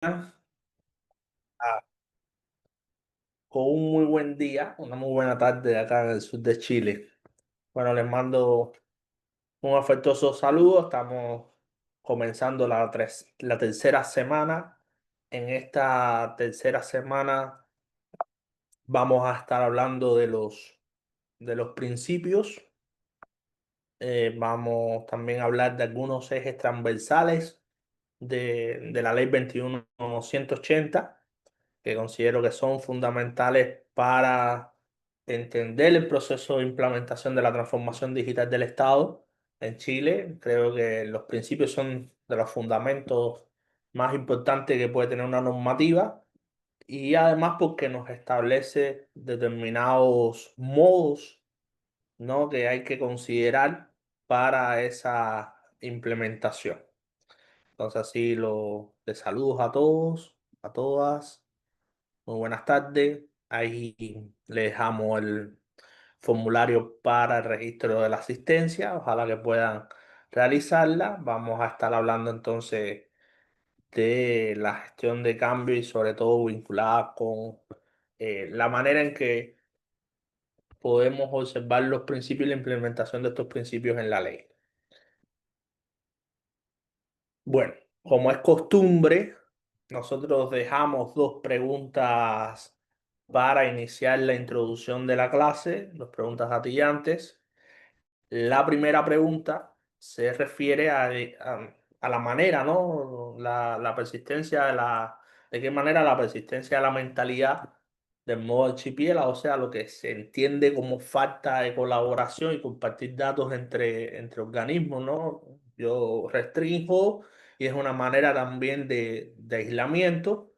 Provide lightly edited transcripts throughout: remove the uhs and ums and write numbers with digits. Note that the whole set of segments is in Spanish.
Ah, con un muy buen día, una muy buena tarde acá en el sur de Chile. Bueno, les mando un afectuoso saludo. Estamos comenzando la tercera semana. En esta tercera semana vamos a estar hablando de los principios. Vamos también a hablar de algunos ejes transversales de la ley 21.180, que considero que son fundamentales para entender el proceso de implementación de la transformación digital del Estado en Chile. Creo que los principios son de los fundamentos más importantes que puede tener una normativa, y además porque nos establece determinados modos, ¿no?, que hay que considerar para esa implementación. Entonces, así les saludos a todos, a todas. Muy buenas tardes. Ahí le dejamos el formulario para el registro de la asistencia. Ojalá que puedan realizarla. Vamos a estar hablando entonces de la gestión de cambio y sobre todo vinculada con la manera en que podemos observar los principios y la implementación de estos principios en la ley. Bueno, como es costumbre, nosotros dejamos dos preguntas para iniciar la introducción de la clase, dos preguntas gatillantes. La primera pregunta se refiere a la manera, ¿no? La persistencia de qué manera la persistencia de la mentalidad del modo archipiélago, o sea, lo que se entiende como falta de colaboración y compartir datos entre organismos, ¿no? Yo restringo y es una manera también de aislamiento,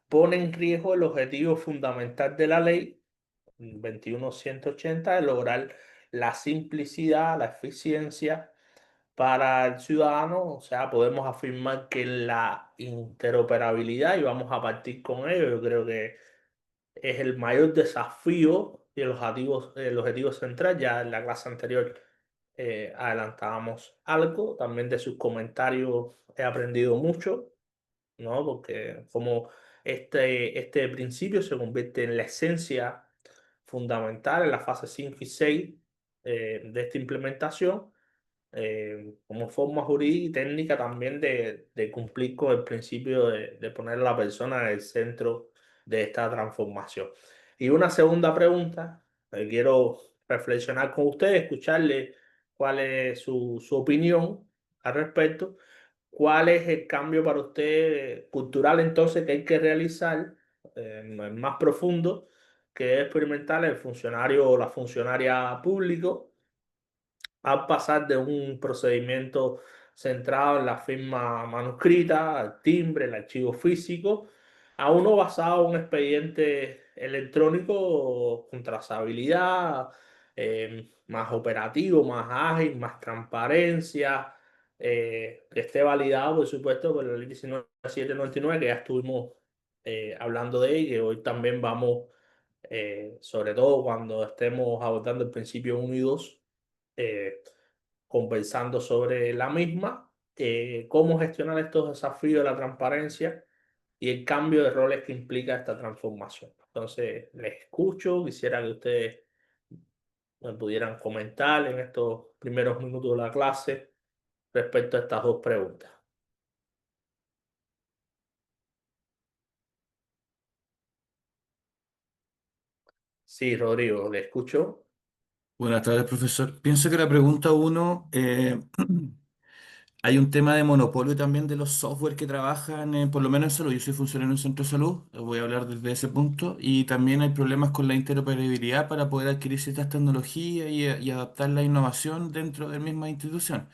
pone en riesgo el objetivo fundamental de la ley 21.180 de lograr la simplicidad, la eficiencia para el ciudadano. O sea, podemos afirmar que la interoperabilidad, y vamos a partir con ello, yo creo que es el mayor desafío y el objetivo central. Ya en la clase anterior adelantábamos algo, también de sus comentarios he aprendido mucho, ¿no? Porque como este principio se convierte en la esencia fundamental en la fase 5 y 6 de esta implementación, como forma jurídica y técnica también de cumplir con el principio de poner a la persona en el centro de esta transformación. Y una segunda pregunta, quiero reflexionar con ustedes, escucharle cuál es su opinión al respecto. ¿Cuál es el cambio para usted cultural entonces que hay que realizar, más profundo, que debe experimentar el funcionario o la funcionaria público a pasar de un procedimiento centrado en la firma manuscrita, al timbre, el archivo físico, a uno basado en un expediente electrónico con trazabilidad, más operativo, más ágil, más transparencia, que esté validado, por supuesto, por la ley 19.799, que ya estuvimos hablando de ella, y que hoy también vamos, sobre todo cuando estemos abordando el principio 1 y 2, eh, conversando sobre la misma, cómo gestionar estos desafíos de la transparencia y el cambio de roles que implica esta transformación. Entonces, les escucho, quisiera que ustedes me pudieran comentar en estos primeros minutos de la clase respecto a estas dos preguntas. Sí, Rodrigo, le escucho. Buenas tardes, profesor. Pienso que la pregunta uno, hay un tema de monopolio también de los software que trabajan, por lo menos en salud. Yo soy funcionario en un centro de salud, voy a hablar desde ese punto, y también hay problemas con la interoperabilidad para poder adquirir ciertas tecnologías y adaptar la innovación dentro de la misma institución.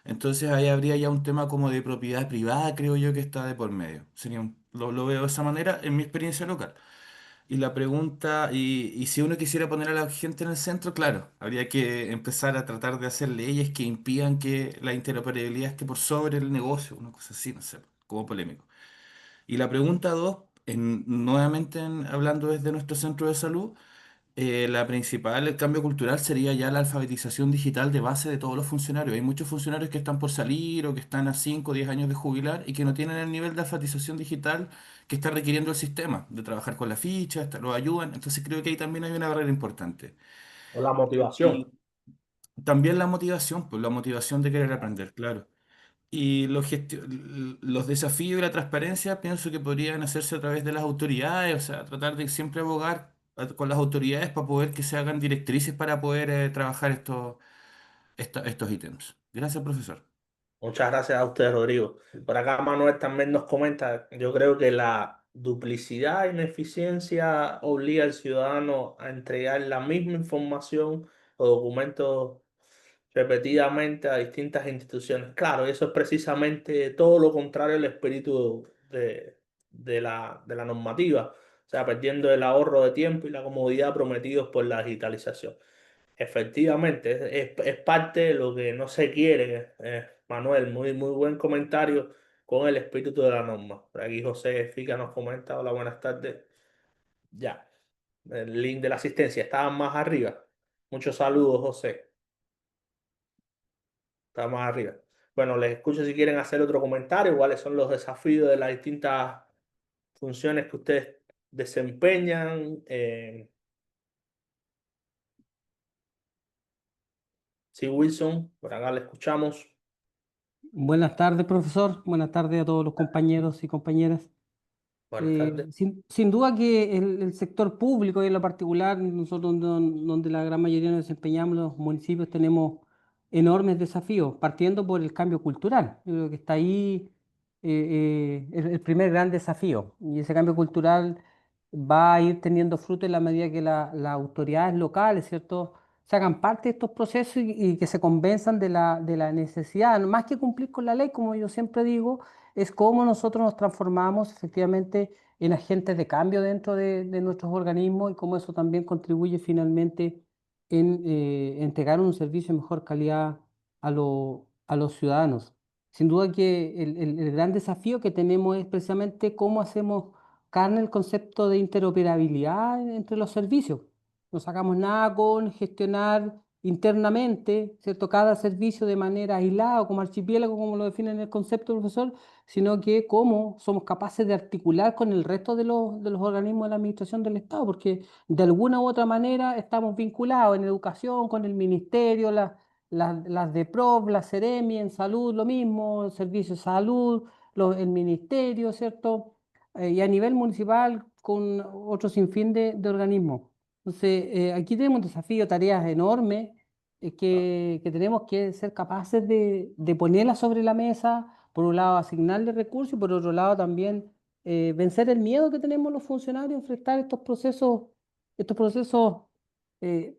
Entonces ahí habría ya un tema como de propiedad privada, creo yo, que está de por medio. Lo veo de esa manera en mi experiencia local. Y la pregunta, y si uno quisiera poner a la gente en el centro, claro, habría que empezar a tratar de hacer leyes que impidan que la interoperabilidad esté por sobre el negocio, una cosa así, no sé, como polémico. Y la pregunta dos, nuevamente hablando desde nuestro centro de salud, La principal, el cambio cultural sería ya la alfabetización digital de base de todos los funcionarios. Hay muchos funcionarios que están por salir o que están a 5 o 10 años de jubilar y que no tienen el nivel de alfabetización digital que está requiriendo el sistema, de trabajar con la ficha, los ayudan. Entonces creo que ahí también hay una barrera importante. O la motivación. Y también la motivación, pues la motivación de querer aprender, claro. Y los desafíos y la transparencia pienso que podrían hacerse a través de las autoridades, o sea, tratar de siempre abogar con las autoridades para poder que se hagan directrices para poder trabajar estos ítems. Gracias, profesor. Muchas gracias a usted, Rodrigo. Por acá Manuel también nos comenta, yo creo que la duplicidad e ineficiencia obliga al ciudadano a entregar la misma información o documentos repetidamente a distintas instituciones. Claro, eso es precisamente todo lo contrario al espíritu de la normativa, o sea, perdiendo el ahorro de tiempo y la comodidad prometidos por la digitalización. Efectivamente, es parte de lo que no se quiere, Manuel. Muy buen comentario con el espíritu de la norma. Por aquí José Fica nos comenta, hola, buenas tardes. Ya, el link de la asistencia estaba más arriba. Muchos saludos, José. Está más arriba. Bueno, les escucho si quieren hacer otro comentario, cuáles son los desafíos de las distintas funciones que ustedes desempeñan. Sí, Wilson, por acá le escuchamos. Buenas tardes, profesor. Buenas tardes a todos los compañeros y compañeras. Buenas tardes. Sin duda que el sector público y en lo particular, nosotros donde la gran mayoría nos desempeñamos, los municipios tenemos enormes desafíos, partiendo por el cambio cultural. Yo creo que está ahí el primer gran desafío. Y ese cambio cultural va a ir teniendo fruto en la medida que las autoridades locales, ¿cierto?, se hagan parte de estos procesos y que se convenzan de la necesidad, no más que cumplir con la ley, como yo siempre digo, es cómo nosotros nos transformamos efectivamente en agentes de cambio dentro de nuestros organismos y cómo eso también contribuye finalmente en entregar un servicio de mejor calidad a los ciudadanos. Sin duda que el gran desafío que tenemos es precisamente cómo hacemos carne el concepto de interoperabilidad entre los servicios. No sacamos nada con gestionar internamente, ¿cierto?, cada servicio de manera aislada, como archipiélago, como lo define en el concepto, profesor, sino que cómo somos capaces de articular con el resto de los organismos de la administración del Estado, porque de alguna u otra manera estamos vinculados en educación, con el ministerio, las DEPROF, la Seremi, en salud lo mismo, el servicio de salud, el ministerio, ¿cierto? Y a nivel municipal con otro sinfín de organismos. Entonces, aquí tenemos un desafío, tareas enormes que tenemos que ser capaces de ponerlas sobre la mesa, por un lado asignarle recursos y por otro lado también vencer el miedo que tenemos los funcionarios a enfrentar estos procesos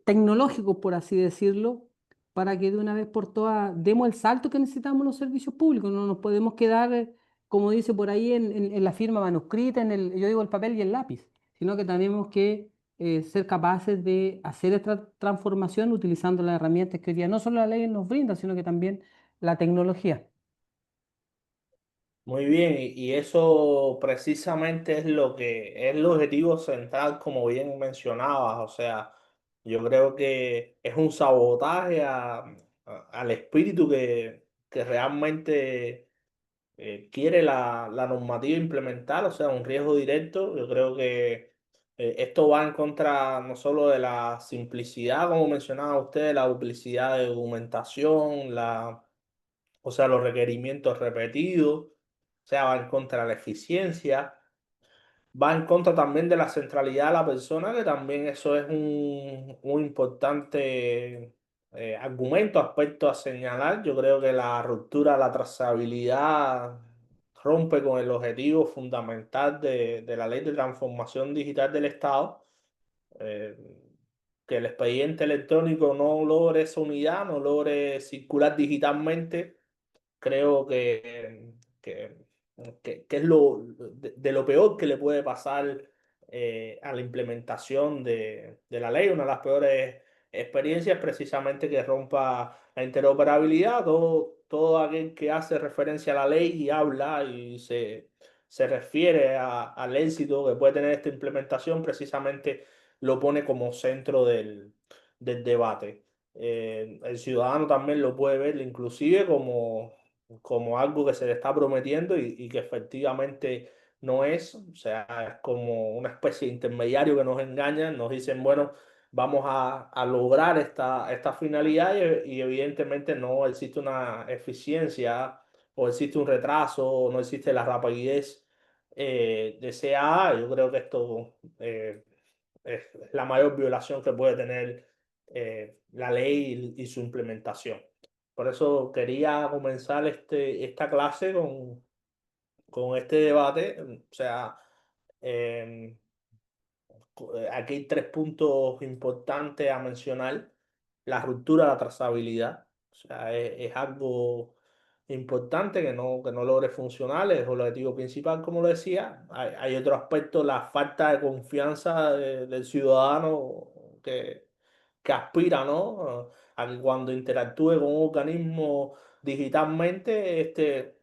tecnológicos, por así decirlo, para que de una vez por todas demos el salto que necesitamos en los servicios públicos. No nos podemos quedar, como dice por ahí, en la firma manuscrita, yo digo el papel y el lápiz, sino que tenemos que ser capaces de hacer esta transformación utilizando las herramientas que hoy día no solo la ley nos brinda, sino que también la tecnología. Muy bien, y eso precisamente es lo que es el objetivo central, como bien mencionabas. O sea, yo creo que es un sabotaje al espíritu que realmente quiere la normativa implementar, o sea, un riesgo directo. Yo creo que esto va en contra no solo de la simplicidad, como mencionaba usted, la duplicidad de documentación, o sea, los requerimientos repetidos, o sea, va en contra de la eficiencia, va en contra también de la centralidad de la persona, que también eso es un importante argumento, aspecto a señalar. Yo creo que la ruptura de la trazabilidad rompe con el objetivo fundamental de la ley de transformación digital del Estado. eh, que el expediente electrónico no logre esa unidad, no logre circular digitalmente. Creo que, que es de lo peor que le puede pasar a la implementación de la ley. Una de las peores experiencias precisamente que rompa la interoperabilidad. Todo aquel que hace referencia a la ley y habla y se refiere al éxito que puede tener esta implementación, precisamente lo pone como centro del debate. El ciudadano también lo puede ver inclusive como algo que se le está prometiendo y que efectivamente no es, o sea, es como una especie de intermediario que nos engañan, nos dicen, bueno, vamos a lograr esta finalidad y evidentemente no existe una eficiencia o existe un retraso o no existe la rapidez deseada. Yo creo que esto es la mayor violación que puede tener la ley y su implementación. Por eso quería comenzar esta clase con este debate. O sea, em, aquí hay tres puntos importantes a mencionar. La ruptura de la trazabilidad. O sea, es algo importante que no logre funcionar, es el objetivo principal, como lo decía. Hay otro aspecto, la falta de confianza del ciudadano que aspira, ¿no? A que cuando interactúe con un organismo digitalmente,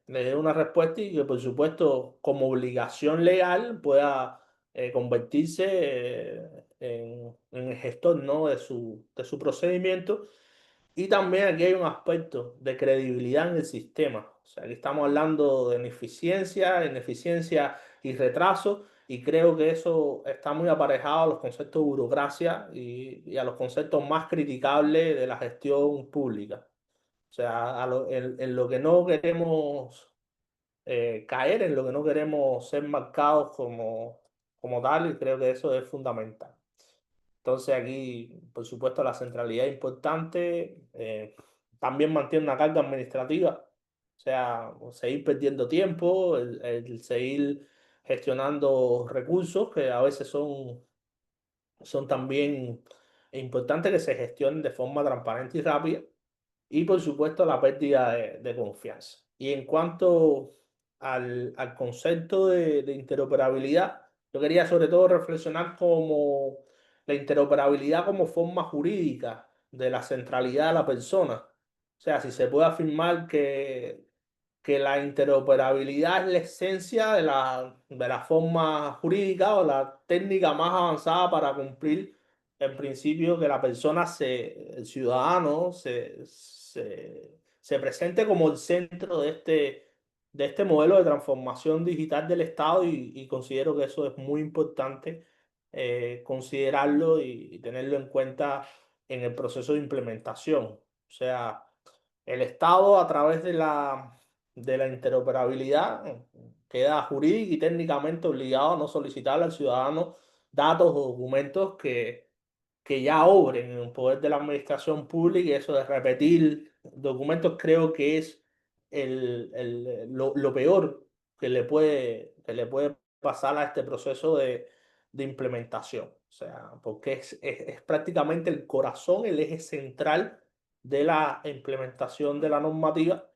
le dé una respuesta y que, por supuesto, como obligación legal pueda convertirse en el gestor, ¿no? de su procedimiento. Y también aquí hay un aspecto de credibilidad en el sistema. O sea, aquí estamos hablando de ineficiencia y retraso, y creo que eso está muy aparejado a los conceptos de burocracia y a los conceptos más criticables de la gestión pública. O sea, en lo que no queremos caer, en lo que no queremos ser marcados como tal, y creo que eso es fundamental. Entonces aquí, por supuesto, la centralidad es importante. También mantiene una carga administrativa. O sea, seguir perdiendo tiempo, el seguir gestionando recursos que a veces son también importantes que se gestionen de forma transparente y rápida y por supuesto la pérdida de confianza. Y en cuanto al concepto de interoperabilidad, yo quería sobre todo reflexionar como la interoperabilidad como forma jurídica de la centralidad de la persona. O sea, si se puede afirmar que la interoperabilidad es la esencia de la forma jurídica o la técnica más avanzada para cumplir el principio que la persona, el ciudadano, se presente como el centro de este modelo de transformación digital del Estado y considero que eso es muy importante considerarlo y tenerlo en cuenta en el proceso de implementación. O sea, el Estado a través de la interoperabilidad queda jurídica y técnicamente obligado a no solicitarle al ciudadano datos o documentos que ya obren en el poder de la administración pública, y eso de repetir documentos creo que es lo peor que le puede pasar a este proceso de implementación. O sea, porque es prácticamente el corazón, el eje central de la implementación de la normativa.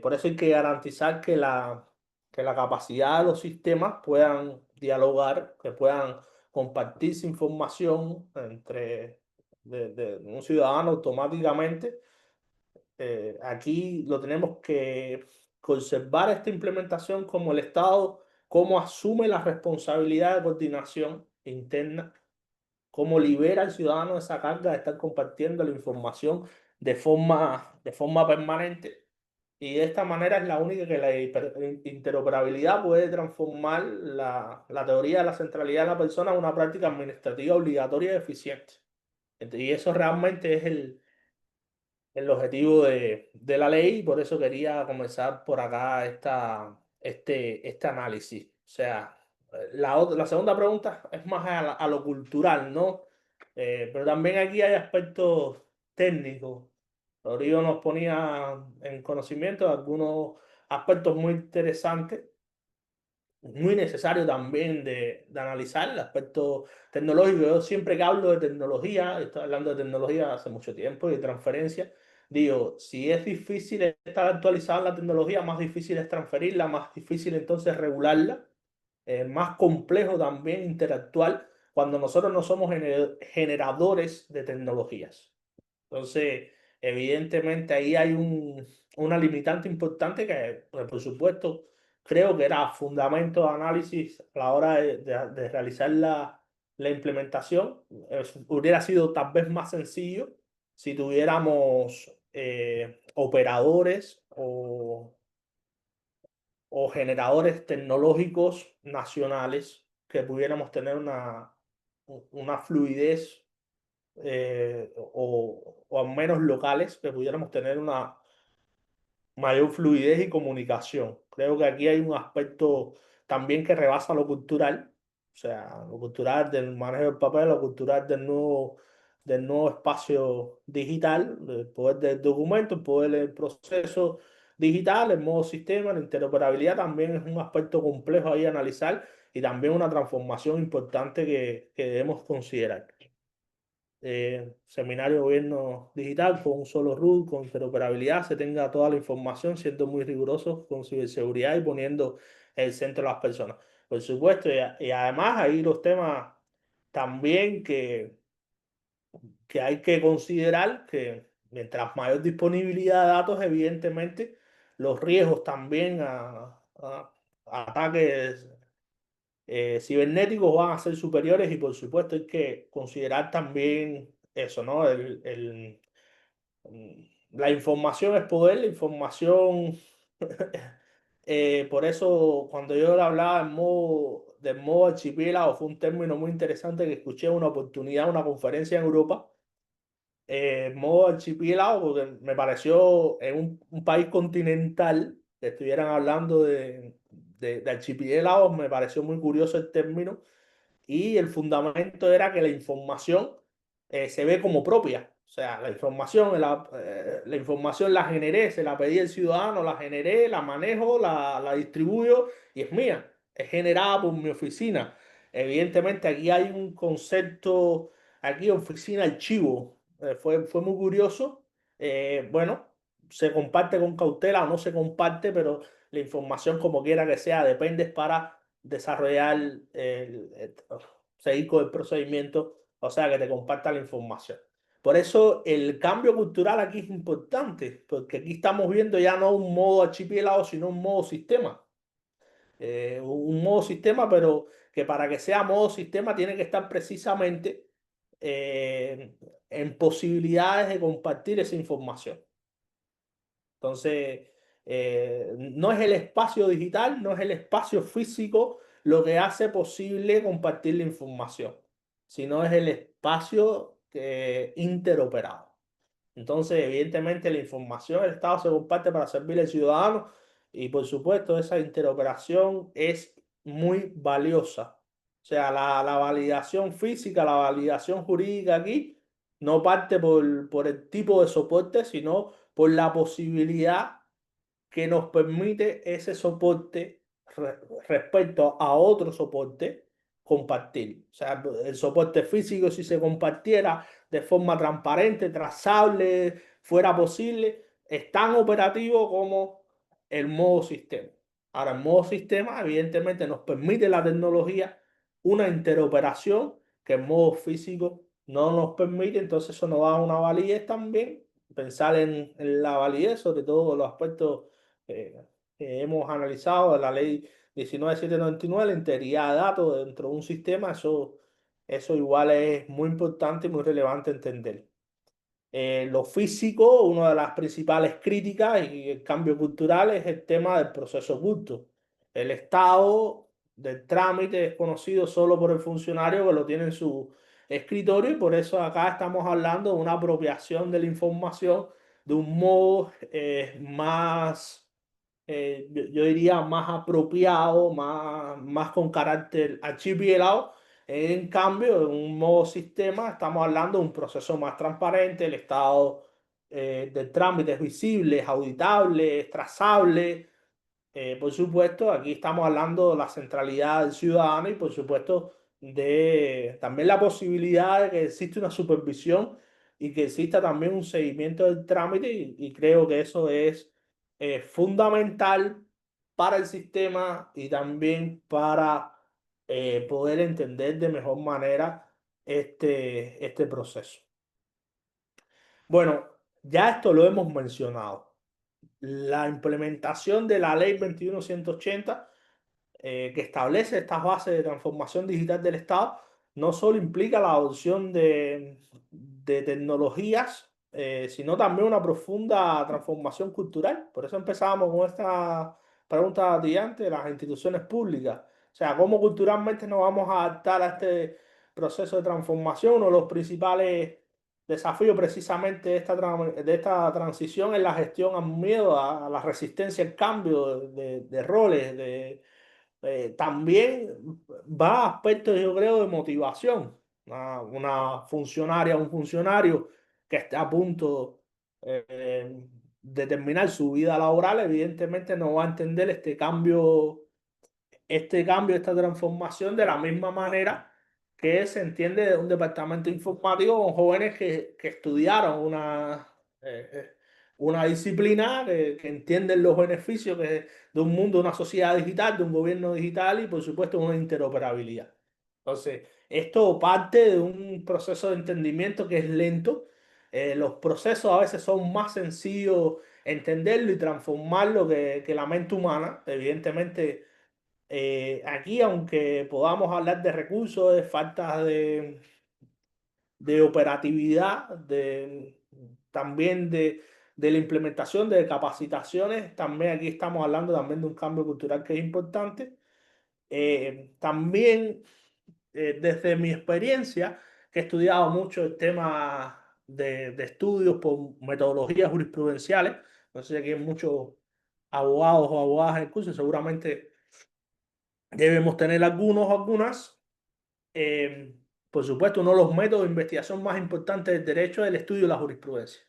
Por eso hay que garantizar que la capacidad de los sistemas puedan dialogar, que puedan compartirse información de un ciudadano automáticamente. Aquí lo tenemos que conservar esta implementación como el Estado, cómo asume la responsabilidad de coordinación interna, cómo libera al ciudadano de esa carga de estar compartiendo la información de forma permanente. Y de esta manera es la única que la interoperabilidad puede transformar la teoría de la centralidad de la persona en una práctica administrativa obligatoria y eficiente. Y eso realmente es el objetivo de la ley, y por eso quería comenzar por acá este análisis. O sea, la segunda pregunta es más a lo cultural, ¿no? Pero también aquí hay aspectos técnicos. Rodrigo nos ponía en conocimiento de algunos aspectos muy interesantes, muy necesario también de analizar el aspecto tecnológico. Yo siempre que hablo de tecnología, estoy hablando de tecnología hace mucho tiempo y de transferencia, digo, si es difícil estar actualizada en la tecnología, más difícil es transferirla, más difícil entonces regularla, más complejo también interactuar cuando nosotros no somos generadores de tecnologías. Entonces, evidentemente ahí hay una limitante importante que, pues, por supuesto, creo que era fundamento de análisis a la hora de realizar la implementación hubiera sido tal vez más sencillo si tuviéramos operadores o generadores tecnológicos nacionales que pudiéramos tener una fluidez o al menos locales que pudiéramos tener una mayor fluidez y comunicación. Creo que aquí hay un aspecto también que rebasa lo cultural, o sea, lo cultural del manejo del papel, lo cultural del nuevo espacio digital, el poder del documento, el poder del proceso digital, el modo sistema, la interoperabilidad también es un aspecto complejo ahí a analizar y también una transformación importante que debemos considerar. Seminario de gobierno digital con un solo root, con interoperabilidad, se tenga toda la información, siendo muy rigurosos con ciberseguridad y poniendo el centro a las personas. Por supuesto, y además hay los temas también que hay que considerar que mientras mayor disponibilidad de datos, evidentemente, los riesgos también a ataques cibernéticos van a ser superiores y por supuesto hay que considerar también eso, ¿no? La información es poder, la información, por eso cuando yo le hablaba del modo archipiélago fue un término muy interesante que escuché en una oportunidad, una conferencia en Europa, modo archipiélago, porque me pareció en un país continental que estuvieran hablando de archipiélagos, me pareció muy curioso el término y el fundamento era que la información se ve como propia. O sea, la información la generé, se la pedí al ciudadano, la generé, la manejo, la distribuyo y es mía. Es generada por mi oficina. Evidentemente aquí hay un concepto, aquí oficina archivo. Fue muy curioso. Bueno, se comparte con cautela o no se comparte, pero la información como quiera que sea, depende para desarrollar, seguir con el procedimiento, o sea, que te comparta la información. Por eso el cambio cultural aquí es importante, porque aquí estamos viendo ya no un modo archipiélago, sino un modo sistema. Un modo sistema, pero que para que sea modo sistema tiene que estar precisamente eh, en posibilidades de compartir esa información. Entonces, no es el espacio digital, no es el espacio físico lo que hace posible compartir la información, sino es el espacio interoperado. Entonces, evidentemente, la información del Estado se comparte para servir al ciudadano y, por supuesto, esa interoperación es muy valiosa. O sea, la validación física, la validación jurídica aquí no parte por el tipo de soporte, sino por la posibilidad que nos permite ese soporte respecto a otro soporte compartir. O sea, el soporte físico, si se compartiera de forma transparente, trazable, fuera posible, es tan operativo como el modo sistema. Ahora, el modo sistema, evidentemente, nos permite la tecnología una interoperación que el modo físico no nos permite, entonces eso nos da una validez también, pensar en la validez, sobre todo los aspectos eh, que hemos analizado de la ley 19799, la integridad de datos dentro de un sistema, eso igual es muy importante y muy relevante entender. Lo físico, una de las principales críticas y el cambio cultural es el tema del proceso oculto. El estado del trámite es conocido solo por el funcionario que lo tiene en su escritorio y por eso acá estamos hablando de una apropiación de la información de un modo más yo diría más apropiado, más con carácter archipiélago. En cambio, en un modo sistema, estamos hablando de un proceso más transparente, el estado del trámite es visible, es auditable, es trazable. Por supuesto, aquí estamos hablando de la centralidad del ciudadano y por supuesto de también la posibilidad de que existe una supervisión y que exista también un seguimiento del trámite y creo que eso es fundamental para el sistema y también para poder entender de mejor manera este proceso. Bueno, ya esto lo hemos mencionado. La implementación de la ley 21180 que establece estas bases de transformación digital del Estado no solo implica la adopción de tecnologías, sino también una profunda transformación cultural. Por eso empezábamos con esta pregunta de antes, de las instituciones públicas. O sea, cómo culturalmente nos vamos a adaptar a este proceso de transformación. Uno de los principales desafíos precisamente de esta transición es la gestión al miedo, a la resistencia al cambio de roles, también va a aspectos, yo creo, de motivación. Una funcionaria, un funcionario que esté a punto de terminar su vida laboral, evidentemente no va a entender esta transformación de la misma manera que se entiende de un departamento informático con jóvenes que estudiaron una disciplina, que entienden los beneficios de un mundo, una sociedad digital, de un gobierno digital y por supuesto una interoperabilidad. Entonces, esto parte de un proceso de entendimiento que es lento. Los procesos a veces son más sencillos entenderlo y transformarlo que la mente humana. Evidentemente, aquí, aunque podamos hablar de recursos, de falta de operatividad, también de la implementación de capacitaciones, también aquí estamos hablando también de un cambio cultural que es importante. También, desde mi experiencia, que he estudiado mucho el tema de estudios por metodologías jurisprudenciales, no sé si aquí hay muchos abogados o abogadas en el curso, seguramente debemos tener algunos o algunas. Eh, por supuesto, uno de los métodos de investigación más importantes del derecho es el estudio de la jurisprudencia,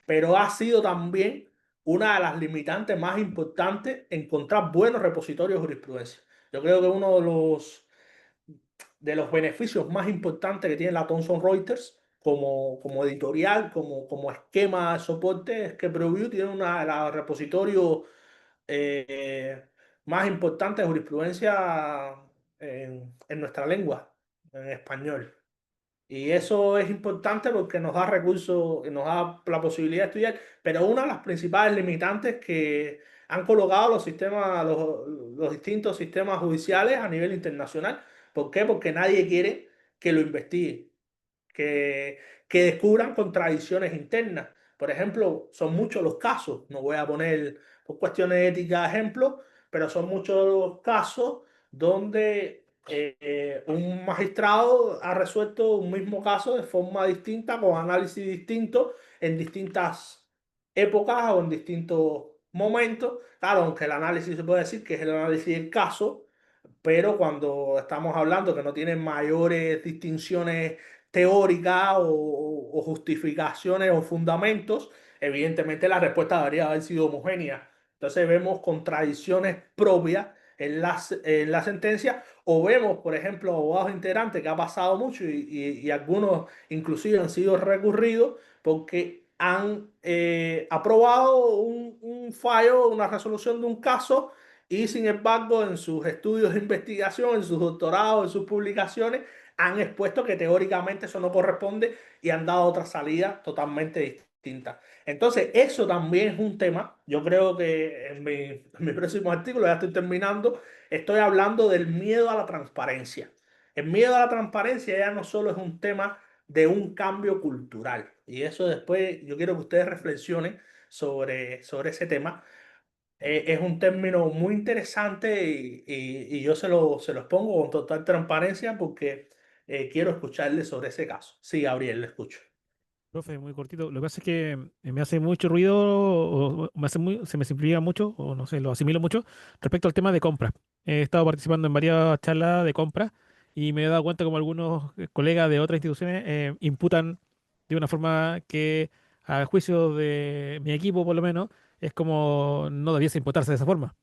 pero ha sido también una de las limitantes más importantes encontrar buenos repositorios de jurisprudencia. Yo creo que uno de los beneficios más importantes que tiene la Thomson Reuters como editorial, como esquema de soporte, es que ProView tiene una de los repositorios eh, más importantes de jurisprudencia en nuestra lengua, en español. Y eso es importante porque nos da recursos, y nos da la posibilidad de estudiar, pero una de las principales limitantes que han colocado los distintos sistemas judiciales a nivel internacional. ¿Por qué? Porque nadie quiere que lo investigue, que, que descubran contradicciones internas. Por ejemplo, son muchos los casos, no voy a poner por cuestiones éticas ejemplos, pero son muchos los casos donde un magistrado ha resuelto un mismo caso de forma distinta, con análisis distintos, en distintas épocas o en distintos momentos. Claro, aunque el análisis se puede decir que es el análisis del caso, pero cuando estamos hablando que no tienen mayores distinciones teóricas o justificaciones o fundamentos, evidentemente la respuesta debería haber sido homogénea. Entonces vemos contradicciones propias en la sentencia, o vemos, por ejemplo, abogados integrantes, que ha pasado mucho y algunos inclusive han sido recurridos porque han aprobado un fallo, una resolución de un caso, y sin embargo en sus estudios de investigación, en sus doctorados, en sus publicaciones, han expuesto que teóricamente eso no corresponde y han dado otra salida totalmente distinta. Entonces, eso también es un tema. Yo creo que en mi próximo artículo, ya estoy terminando, estoy hablando del miedo a la transparencia. El miedo a la transparencia ya no solo es un tema de un cambio cultural, y eso después yo quiero que ustedes reflexionen sobre ese tema. Es un término muy interesante y yo se los pongo con total transparencia porque quiero escucharle sobre ese caso. Sí, Gabriel, le escucho. Profe, muy cortito. Lo que pasa es que me hace mucho ruido, o me hace se me simplifica mucho, o no sé, lo asimilo mucho respecto al tema de compras. He estado participando en varias charlas de compras y me he dado cuenta como algunos colegas de otras instituciones imputan de una forma que, a juicio de mi equipo por lo menos, es como no debiese imputarse de esa forma.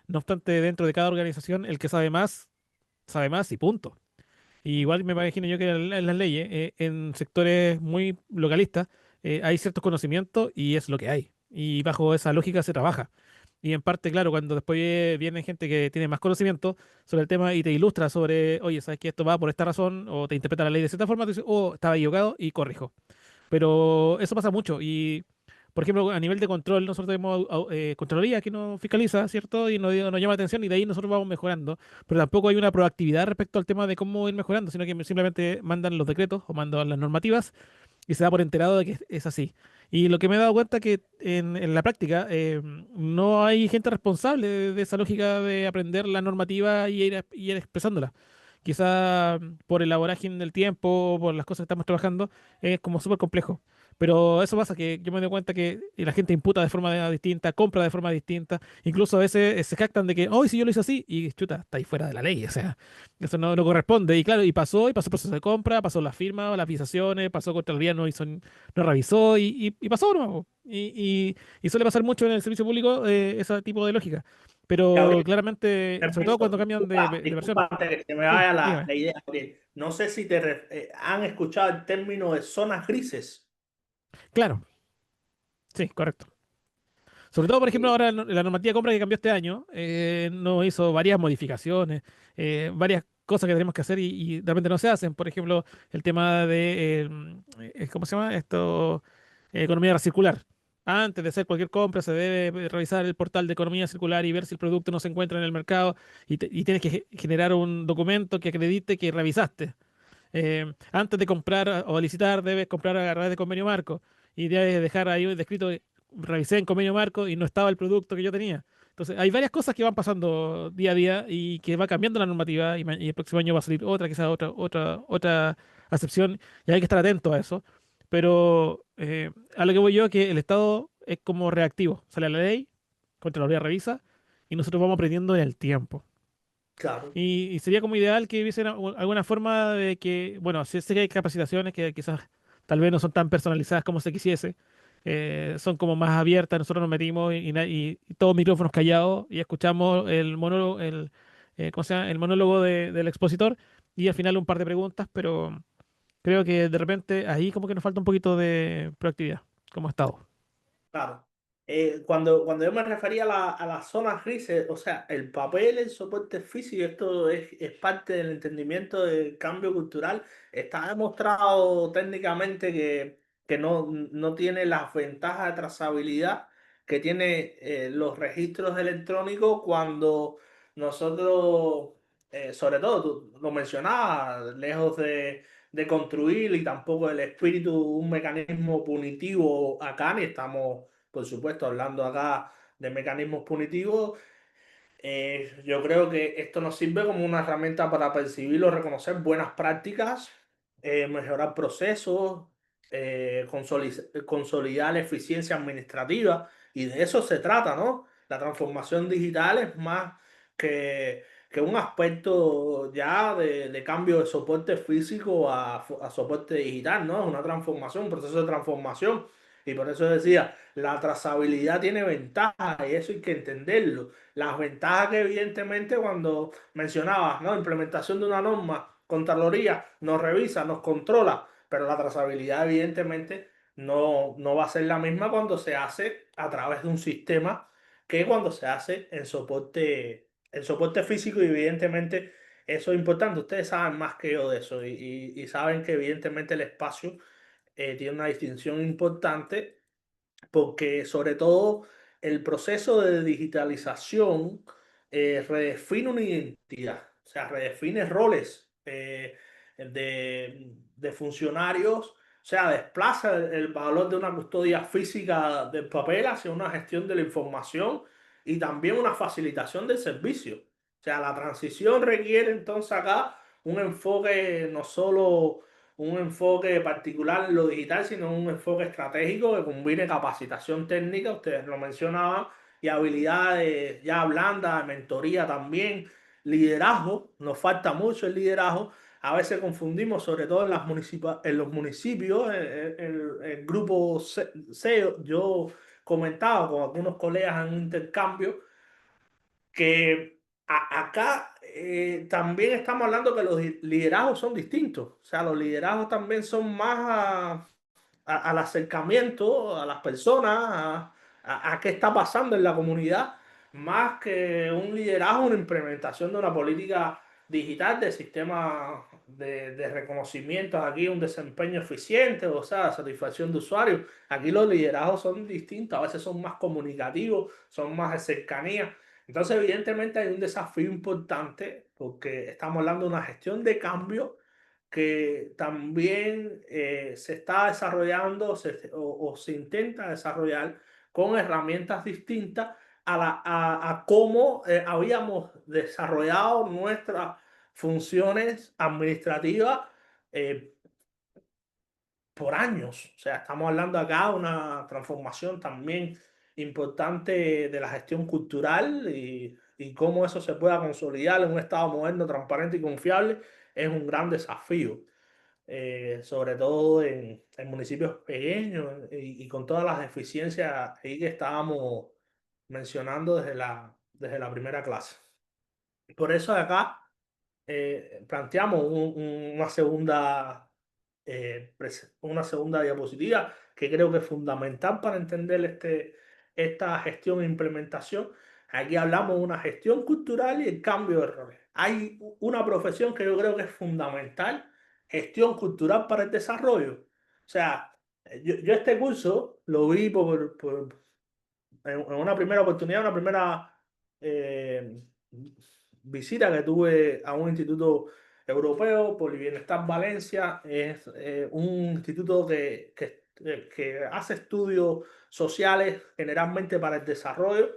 No obstante, dentro de cada organización, el que sabe más y punto. Y igual me imagino yo que en las leyes, en sectores muy localistas, hay ciertos conocimientos y es lo que hay. Y bajo esa lógica se trabaja. Y en parte, claro, cuando después viene gente que tiene más conocimiento sobre el tema y te ilustra sobre, oye, sabes que esto va por esta razón, o te interpreta la ley de cierta forma, tú dices, oh, estaba equivocado y corrijo. Pero eso pasa mucho y por ejemplo, a nivel de control, nosotros tenemos Contraloría que nos fiscaliza, ¿cierto? Y nos llama la atención y de ahí nosotros vamos mejorando. Pero tampoco hay una proactividad respecto al tema de cómo ir mejorando, sino que simplemente mandan los decretos o mandan las normativas y se da por enterado de que es así. Y lo que me he dado cuenta que en la práctica no hay gente responsable de esa lógica de aprender la normativa y ir expresándola. Quizá por el vorágine del tiempo, por las cosas que estamos trabajando, es como súper complejo. Pero eso pasa que yo me doy cuenta que la gente imputa de forma distinta, compra de forma distinta, incluso a veces se jactan de que, hoy si yo lo hice así, y chuta, está ahí fuera de la ley, o sea, eso no corresponde. Y claro, y pasó el proceso de compra, pasó la firma, las visaciones, pasó Contraloría, no revisó y pasó, ¿no? Y suele pasar mucho en el servicio público ese tipo de lógica. Pero Gabriel, claramente, sobre todo permiso, cuando cambian de versión. disculpa antes que se me Sí, vaya dígame. la idea, Gabriel. No sé si han escuchado el término de zonas grises. Claro, sí, correcto. Sobre todo, por ejemplo, Eh, ahora la normativa de compra que cambió este año nos hizo varias modificaciones, varias cosas que tenemos que hacer y de repente no se hacen. Por ejemplo, el tema de, ¿cómo se llama? Esto, economía circular. Antes de hacer cualquier compra se debe revisar el portal de economía circular y ver si el producto no se encuentra en el mercado y tienes que generar un documento que acredite que revisaste. Antes de comprar o licitar, debes comprar a través de convenio marco y debes dejar ahí descrito, revisé en convenio marco y no estaba el producto que yo tenía. Entonces, hay varias cosas que van pasando día a día y que va cambiando la normativa y el próximo año va a salir otra, quizás otra acepción y hay que estar atento a eso. Pero a lo que voy yo, que el Estado es como reactivo. Sale la ley, Contraloría revisa y nosotros vamos aprendiendo en el tiempo. claro, Y sería como ideal que hubiese alguna forma de que, bueno, sé que hay capacitaciones que quizás tal vez no son tan personalizadas como se quisiese, son como más abiertas, nosotros nos metimos y todos micrófonos callados y escuchamos el monólogo, ¿cómo se llama? El monólogo del expositor y al final un par de preguntas, pero creo que de repente ahí como que nos falta un poquito de proactividad como Estado. claro. Cuando yo me refería a las zonas grises, o sea, el papel, el soporte físico, esto es parte del entendimiento del cambio cultural. Está demostrado técnicamente que no tiene las ventajas de trazabilidad que tiene los registros electrónicos cuando nosotros, sobre todo, tú lo mencionabas, lejos de construir y tampoco el espíritu, un mecanismo punitivo acá, ni estamos por supuesto, hablando acá de mecanismos punitivos, yo creo que esto nos sirve como una herramienta para percibir o reconocer buenas prácticas, mejorar procesos, consolidar la eficiencia administrativa y de eso se trata, ¿no? La transformación digital es más que un aspecto ya de cambio de soporte físico a soporte digital, ¿no? Es una transformación, un proceso de transformación. Y por eso decía, la trazabilidad tiene ventajas y eso hay que entenderlo. Las ventajas que evidentemente cuando mencionabas, ¿no? Implementación de una norma, Contraloría nos revisa, nos controla, pero la trazabilidad evidentemente no va a ser la misma cuando se hace a través de un sistema que cuando se hace en soporte físico y evidentemente eso es importante. Ustedes saben más que yo de eso y saben que evidentemente el espacio tiene una distinción importante porque sobre todo el proceso de digitalización redefine una identidad, o sea, redefine roles de funcionarios, o sea, desplaza el valor de una custodia física del papel hacia una gestión de la información y también una facilitación del servicio. O sea, la transición requiere entonces acá un enfoque no solo un enfoque particular en lo digital, sino un enfoque estratégico que combine capacitación técnica, ustedes lo mencionaban, y habilidades ya blandas, mentoría también, liderazgo, nos falta mucho el liderazgo. A veces confundimos, sobre todo en los municipios, el grupo SEO. Yo comentaba con algunos colegas en un intercambio que acá también estamos hablando que los liderazgos son distintos. O sea, los liderazgos también son más al acercamiento a las personas, a qué está pasando en la comunidad, más que un liderazgo, una implementación de una política. digital del sistema de reconocimientos, aquí un desempeño eficiente, o sea, satisfacción de usuario. Aquí los liderazgos son distintos, a veces son más comunicativos, son más de cercanía. Entonces, evidentemente hay un desafío importante porque estamos hablando de una gestión de cambio que también se está desarrollando o se intenta desarrollar con herramientas distintas a cómo habíamos desarrollado nuestras funciones administrativas eh, por años. O sea, estamos hablando acá de una transformación también importante de la gestión cultural y cómo eso se pueda consolidar en un Estado moderno, transparente y confiable es un gran desafío. Sobre todo en municipios pequeños y con todas las deficiencias ahí que estábamos mencionando desde la primera clase. Por eso de acá planteamos una segunda diapositiva que creo que es fundamental para entender esta gestión e implementación. Aquí hablamos de una gestión cultural y el cambio de roles. Hay una profesión que yo creo que es fundamental, gestión cultural para el desarrollo. O sea, yo este curso lo vi en una primera oportunidad, una primera eh, visita que tuve a un instituto europeo, Polibienestar Valencia. Es un instituto que hace estudios sociales generalmente para el desarrollo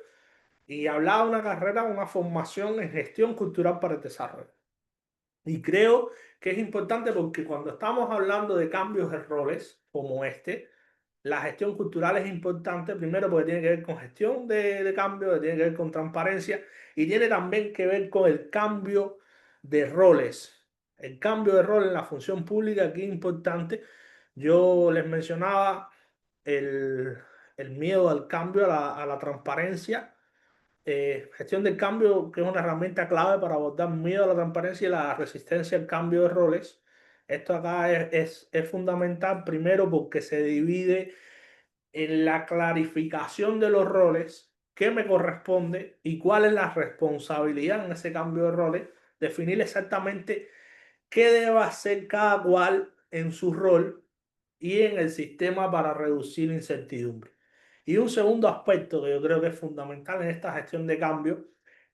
y hablaba de una carrera, una formación en gestión cultural para el desarrollo. Y creo que es importante porque cuando estamos hablando de cambios de roles como este, la gestión cultural es importante, primero porque tiene que ver con gestión de cambio, que tiene que ver con transparencia y tiene también que ver con el cambio de roles. El cambio de rol en la función pública aquí es importante. Yo les mencionaba el, el miedo al cambio, a la transparencia. Gestión del cambio, que es una herramienta clave para abordar miedo a la transparencia y la resistencia al cambio de roles. Esto acá es fundamental, primero porque se divide en la clarificación de los roles, qué me corresponde y cuál es la responsabilidad en ese cambio de roles, definir exactamente qué debe hacer cada cual en su rol y en el sistema para reducir incertidumbre. Y un segundo aspecto que yo creo que es fundamental en esta gestión de cambio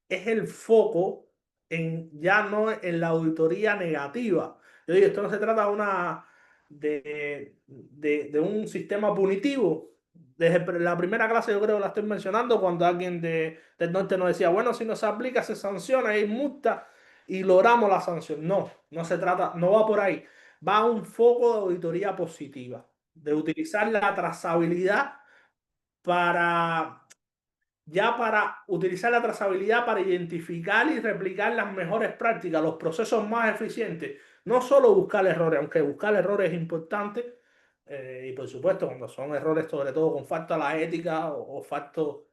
es el foco ya no en la auditoría negativa. Yo digo, esto no se trata de un sistema punitivo. Desde la primera clase yo creo que la estoy mencionando cuando alguien del norte nos decía, bueno, si no se aplica, se sanciona, hay multa y logramos la sanción. No, no se trata, no va por ahí. Va a un foco de auditoría positiva, de utilizar la trazabilidad para para utilizar la trazabilidad para identificar y replicar las mejores prácticas, los procesos más eficientes. No solo buscar errores, aunque buscar errores es importante, y por supuesto cuando son errores sobre todo con falta a la ética o falto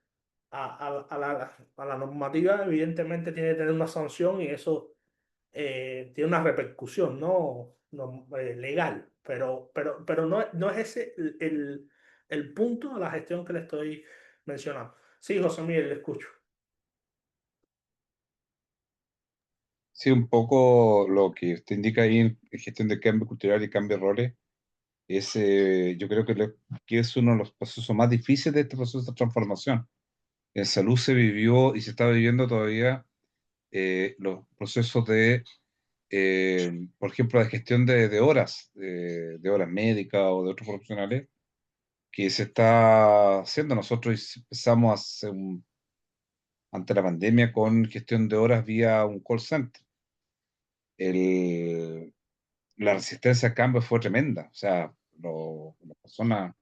a la normativa, evidentemente tiene que tener una sanción y eso tiene una repercusión legal, pero no es ese el punto de la gestión que le estoy mencionando. Sí, José Miguel, le escucho. Sí, un poco lo que usted indica ahí en gestión de cambio cultural y cambio de roles es, yo creo que es uno de los procesos más difíciles de este proceso de transformación. En salud se vivió y se está viviendo todavía los procesos por ejemplo, de gestión de horas médicas o de otros profesionales, que se está haciendo. Nosotros empezamos ante la pandemia con gestión de horas vía un call center. El, la resistencia al cambio fue tremenda. O sea, las personas,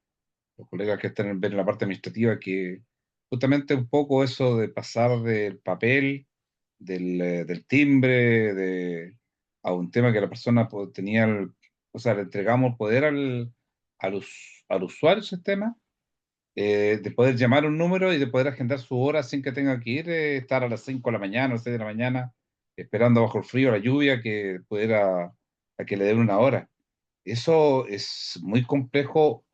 los colegas que están en la parte administrativa, que justamente un poco eso de pasar del papel, del timbre, a un tema que la persona tenía, o sea, le entregamos el poder al usuario del sistema, de poder llamar un número y de poder agendar su hora sin que tenga que ir, estar a las 5 de la mañana o 6 de la mañana, esperando bajo el frío, la lluvia, que pudiera, a que le den una hora. Eso es muy complejo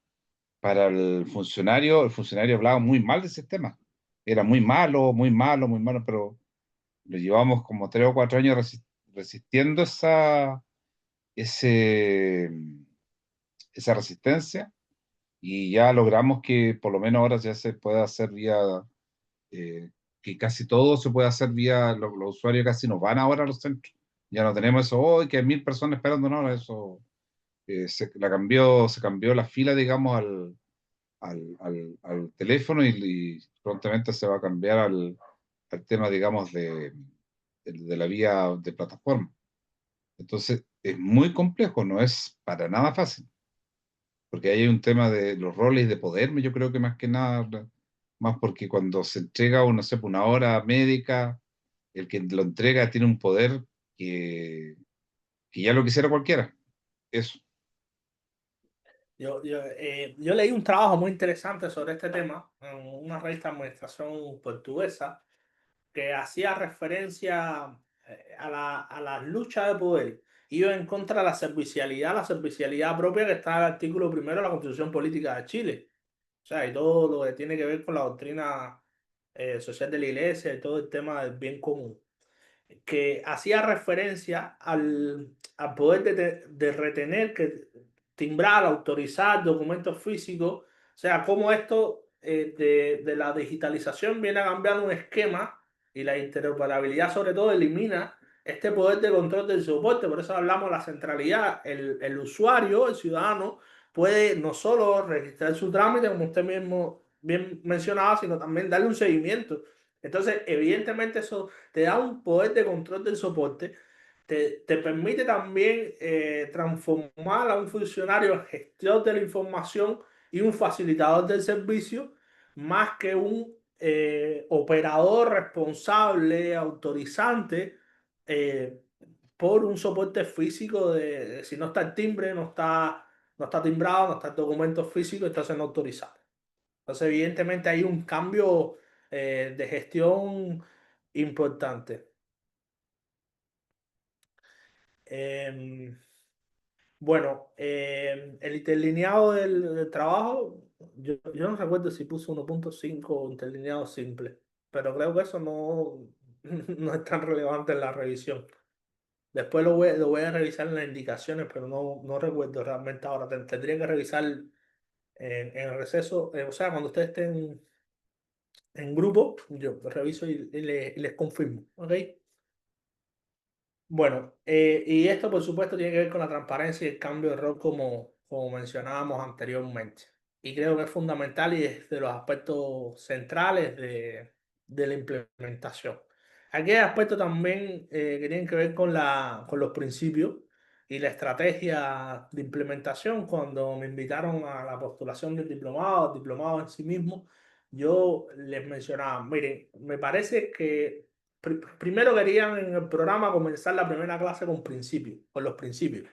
para el funcionario. El funcionario hablaba muy mal del sistema. Era muy malo, muy malo, muy malo, pero lo llevamos como 3 o 4 años resistiendo ese, esa resistencia y ya logramos que por lo menos ahora ya se pueda hacer vía, eh, que casi todo se puede hacer vía, los usuarios casi no van ahora a los centros. Ya no tenemos eso, hoy que hay 1000 personas esperando, no, eso se cambió la fila, digamos, al teléfono y prontamente se va a cambiar al tema, digamos, de la vía de plataforma. Entonces, es muy complejo, no es para nada fácil, porque ahí hay un tema de los roles de poder, yo creo que más que nada, más porque cuando se entrega, no sé, una hora médica, el que lo entrega tiene un poder que, que ya lo quisiera cualquiera. Eso. Yo leí un trabajo muy interesante sobre este tema en una revista de administración portuguesa que hacía referencia a la lucha de poder. Iba en contra de la servicialidad propia que está en el artículo primero de la Constitución Política de Chile. O sea, y todo lo que tiene que ver con la doctrina social de la Iglesia y todo el tema del bien común que hacía referencia al poder de retener, que timbrar, autorizar documentos físicos, o sea, cómo esto de la digitalización viene a cambiar un esquema y la interoperabilidad sobre todo elimina este poder de control del soporte, por eso hablamos de la centralidad, el usuario, el ciudadano, puede no solo registrar su trámite, como usted mismo bien mencionaba, sino también darle un seguimiento. Entonces, evidentemente eso te da un poder de control del soporte, te permite también transformar a un funcionario en gestor de la información y un facilitador del servicio, más que un operador responsable, autorizante, eh, por un soporte físico de si no está el timbre, no está timbrado, no está el documento físico, entonces no autorizado. Entonces, evidentemente hay un cambio de gestión importante. Em, bueno, el interlineado del trabajo, yo no recuerdo si puso 1.5 interlineado simple, pero creo que eso no, no es tan relevante en la revisión. Después lo voy a revisar en las indicaciones, pero no recuerdo realmente ahora. Tendría que revisar en el receso, o sea, cuando ustedes estén en grupo, yo reviso y les confirmo, ¿ok? Bueno, y esto por supuesto tiene que ver con la transparencia y el cambio de rol como mencionábamos anteriormente. Y creo que es fundamental y es de los aspectos centrales de la implementación. Aquí hay aspectos también que tienen que ver con los principios y la estrategia de implementación. Cuando me invitaron a la postulación del diplomado en sí mismo, yo les mencionaba, miren, me parece que primero querían en el programa comenzar la primera clase con principios, con los principios,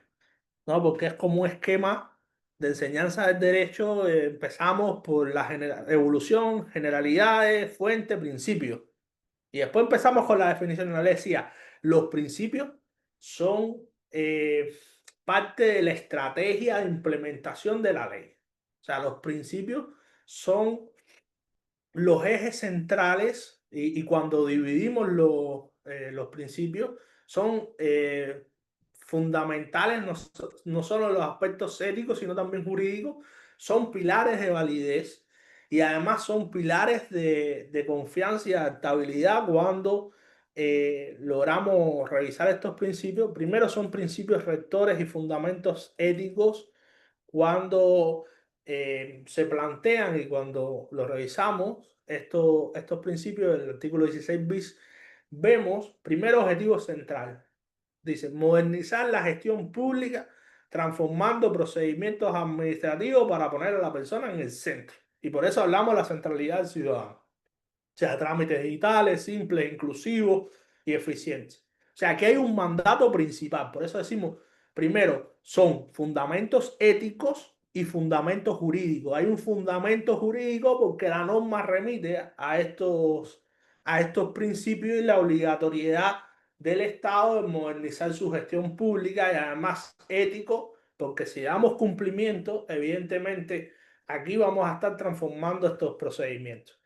¿no? Porque es como un esquema de enseñanza del derecho. Empezamos por la evolución, generalidades, fuente, principios. Y después empezamos con la definición. La ley decía, los principios son parte de la estrategia de implementación de la ley. O sea, los principios son los ejes centrales y cuando dividimos los principios son fundamentales, no solo en los aspectos éticos, sino también jurídicos, son pilares de validez y además son pilares de confianza y adaptabilidad cuando logramos revisar estos principios. Primero son principios rectores y fundamentos éticos cuando se plantean y cuando lo revisamos, estos principios del artículo 16 bis, vemos primero objetivo central. Dice, modernizar la gestión pública, transformando procedimientos administrativos para poner a la persona en el centro. Y por eso hablamos de la centralidad del ciudadano. O sea, trámites digitales, simples, inclusivos y eficientes. O sea, aquí hay un mandato principal. Por eso decimos, primero, son fundamentos éticos y fundamentos jurídicos. Hay un fundamento jurídico porque la norma remite a estos principios y la obligatoriedad del Estado de modernizar su gestión pública y además ético, porque si damos cumplimiento, evidentemente aquí vamos a estar transformando estos procedimientos.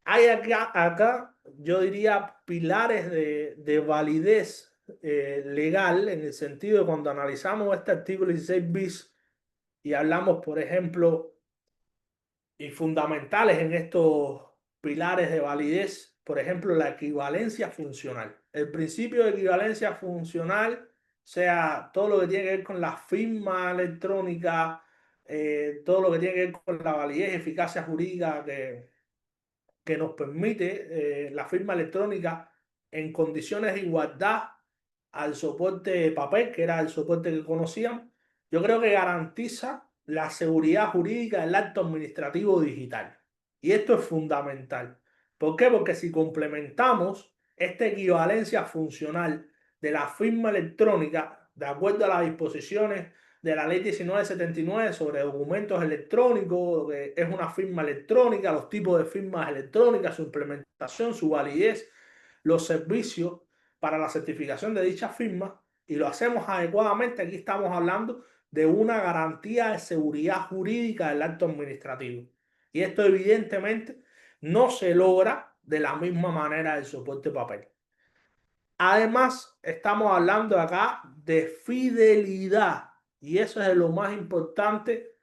Hay acá, yo diría, pilares de validez legal en el sentido de cuando analizamos este artículo 16 bis y hablamos, por ejemplo, y fundamentales en estos pilares de validez, por ejemplo, la equivalencia funcional. El principio de equivalencia funcional, o sea, todo lo que tiene que ver con la firma electrónica, todo lo que tiene que ver con la validez y eficacia jurídica que nos permite la firma electrónica en condiciones de igualdad al soporte de papel, que era el soporte que conocían, yo creo que garantiza la seguridad jurídica del acto administrativo digital. Y esto es fundamental. ¿Por qué? Porque si complementamos esta equivalencia funcional de la firma electrónica, de acuerdo a las disposiciones de la ley 1979 sobre documentos electrónicos, que es una firma electrónica, los tipos de firmas electrónicas, su implementación, su validez, los servicios para la certificación de dicha firma, y lo hacemos adecuadamente, aquí estamos hablando de una garantía de seguridad jurídica del acto administrativo. Y esto evidentemente no se logra de la misma manera del soporte papel. Además, estamos hablando acá de fidelidad y eso es lo más importante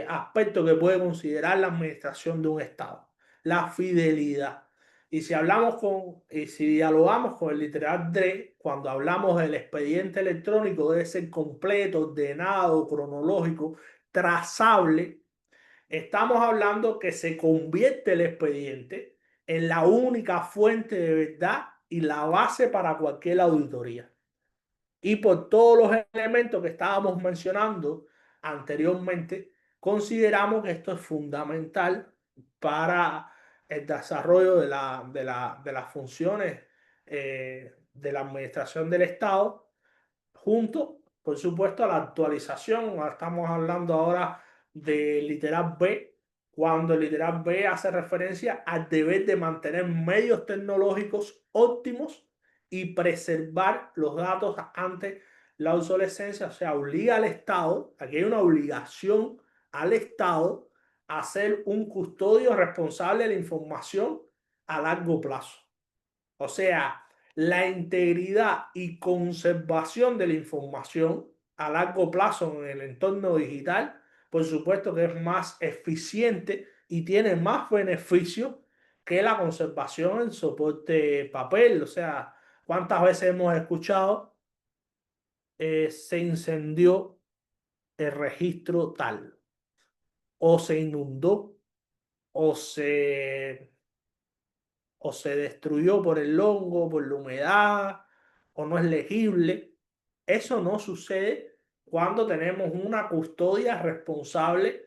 aspecto que puede considerar la administración de un Estado, la fidelidad. Y si dialogamos con el literal D, cuando hablamos del expediente electrónico debe ser completo, ordenado, cronológico, trazable. Estamos hablando que se convierte el expediente en la única fuente de verdad y la base para cualquier auditoría. Y por todos los elementos que estábamos mencionando anteriormente, consideramos que esto es fundamental para el desarrollo de las funciones de la administración del Estado, junto, por supuesto, a la actualización. Estamos hablando ahora del literal B, cuando el literal B hace referencia al deber de mantener medios tecnológicos óptimos y preservar los datos ante la obsolescencia. O sea, obliga al Estado, aquí hay una obligación al Estado a ser un custodio responsable de la información a largo plazo. O sea, la integridad y conservación de la información a largo plazo en el entorno digital, por supuesto que es más eficiente y tiene más beneficios que la conservación en soporte papel. O sea, ¿cuántas veces hemos escuchado se incendió el registro tal? O se inundó, o se destruyó por el hongo, por la humedad, o no es legible. Eso no sucede cuando tenemos una custodia responsable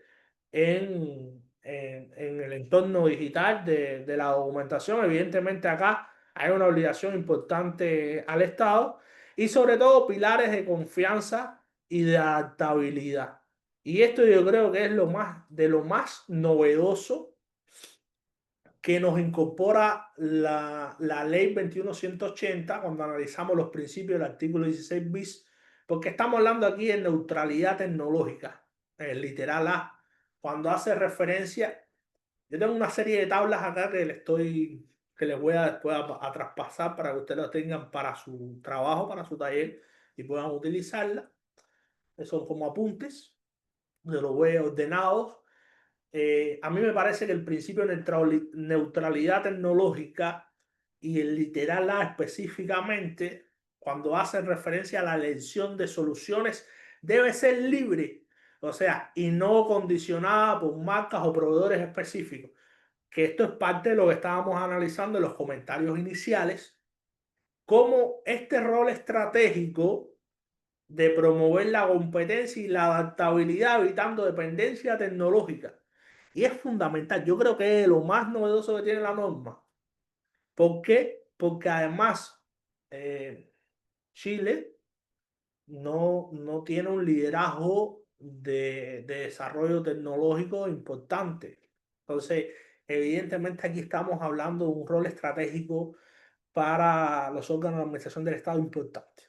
en el entorno digital de la documentación. Evidentemente acá hay una obligación importante al Estado y sobre todo pilares de confianza y de adaptabilidad. Y esto yo creo que es de lo más novedoso que nos incorpora la ley 21180 cuando analizamos los principios del artículo 16 bis, porque estamos hablando aquí de neutralidad tecnológica, el literal A, cuando hace referencia, yo tengo una serie de tablas acá que les voy a después a traspasar para que ustedes lo tengan para su trabajo, para su taller y puedan utilizarla. Son como apuntes, de los voy ordenados. A mí me parece que el principio de neutralidad tecnológica y el literal A específicamente, cuando hace referencia a la elección de soluciones, debe ser libre, o sea, y no condicionada por marcas o proveedores específicos. Que esto es parte de lo que estábamos analizando en los comentarios iniciales, cómo este rol estratégico de promover la competencia y la adaptabilidad evitando dependencia tecnológica. Y es fundamental. Yo creo que es lo más novedoso que tiene la norma. ¿Por qué? Porque además Chile no tiene un liderazgo de desarrollo tecnológico importante. Entonces, evidentemente aquí estamos hablando de un rol estratégico para los órganos de administración del Estado importante.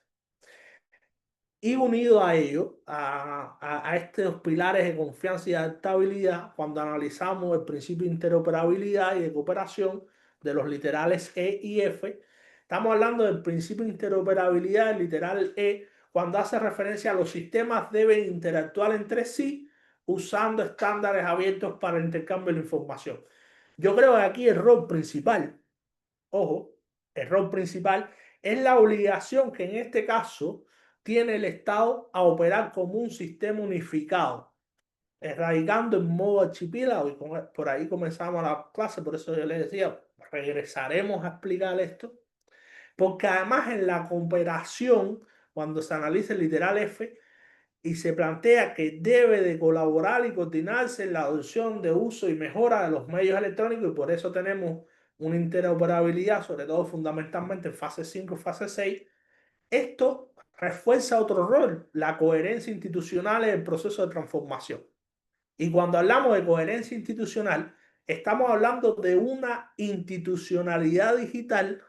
Y unido a ello, a estos pilares de confianza y adaptabilidad, cuando analizamos el principio de interoperabilidad y de cooperación de los literales E y F, Estamos hablando del principio de interoperabilidad, literal E, cuando hace referencia a los sistemas deben interactuar entre sí usando estándares abiertos para el intercambio de información. Yo creo que aquí el rol principal, ojo, el rol principal es la obligación que en este caso tiene el Estado a operar como un sistema unificado, erradicando en modo archipiélago, y por ahí comenzamos la clase, por eso yo les decía, regresaremos a explicar esto, porque además en la cooperación, cuando se analiza el literal F, y se plantea que debe de colaborar y coordinarse en la adopción de uso y mejora de los medios electrónicos, y por eso tenemos una interoperabilidad, sobre todo fundamentalmente en fase 5 y fase 6. Esto refuerza otro rol, la coherencia institucional en el proceso de transformación. Y cuando hablamos de coherencia institucional, estamos hablando de una institucionalidad digital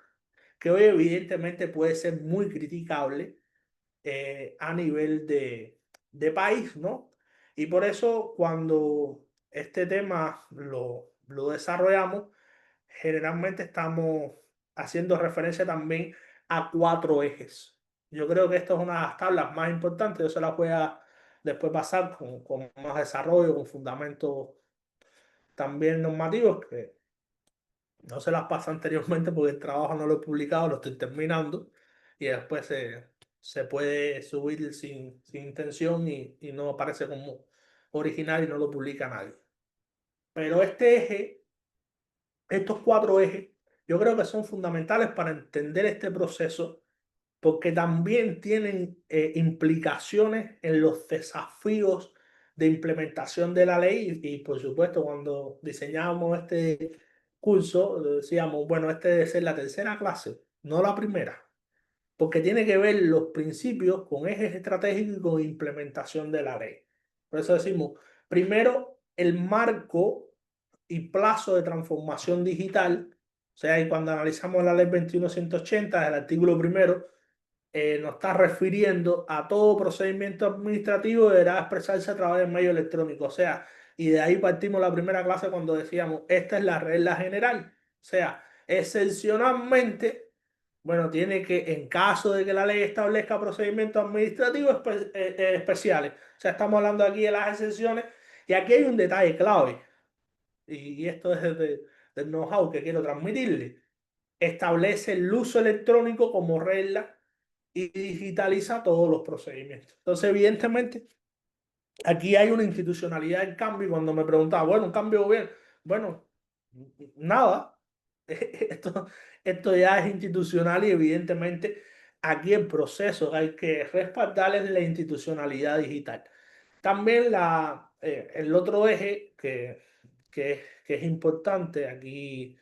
que hoy evidentemente puede ser muy criticable a nivel de país, ¿no? Y por eso cuando este tema lo desarrollamos, generalmente estamos haciendo referencia también a 4 ejes. Yo creo que esto es una de las tablas más importantes, yo se las voy a después pasar con más desarrollo, con fundamentos también normativos, que no se las pasa anteriormente porque el trabajo no lo he publicado, lo estoy terminando y después se puede subir sin intención y no aparece como original y no lo publica nadie. Pero este eje, estos 4 ejes, yo creo que son fundamentales para entender este proceso porque también tienen implicaciones en los desafíos de implementación de la ley y por supuesto cuando diseñábamos este curso decíamos, bueno, este debe ser la tercera clase, no la primera, porque tiene que ver los principios con ejes estratégicos y con implementación de la ley. Por eso decimos, primero, el marco y plazo de transformación digital, o sea, y cuando analizamos la ley 21180, el artículo primero, nos está refiriendo a todo procedimiento administrativo deberá expresarse a través del medio electrónico. O sea, y de ahí partimos la primera clase cuando decíamos, esta es la regla general. O sea, excepcionalmente, bueno, tiene que, en caso de que la ley establezca procedimientos administrativos especiales. O sea, estamos hablando aquí de las excepciones. Y aquí hay un detalle clave. Y esto es del know-how que quiero transmitirle. Establece el uso electrónico como regla y digitaliza todos los procedimientos. Entonces, evidentemente, aquí hay una institucionalidad en cambio. Y cuando me preguntaba, bueno, un cambio de gobierno, bueno, nada. Esto, esto ya es institucional y evidentemente aquí el proceso hay que respaldar es la institucionalidad digital. También el otro eje que es importante aquí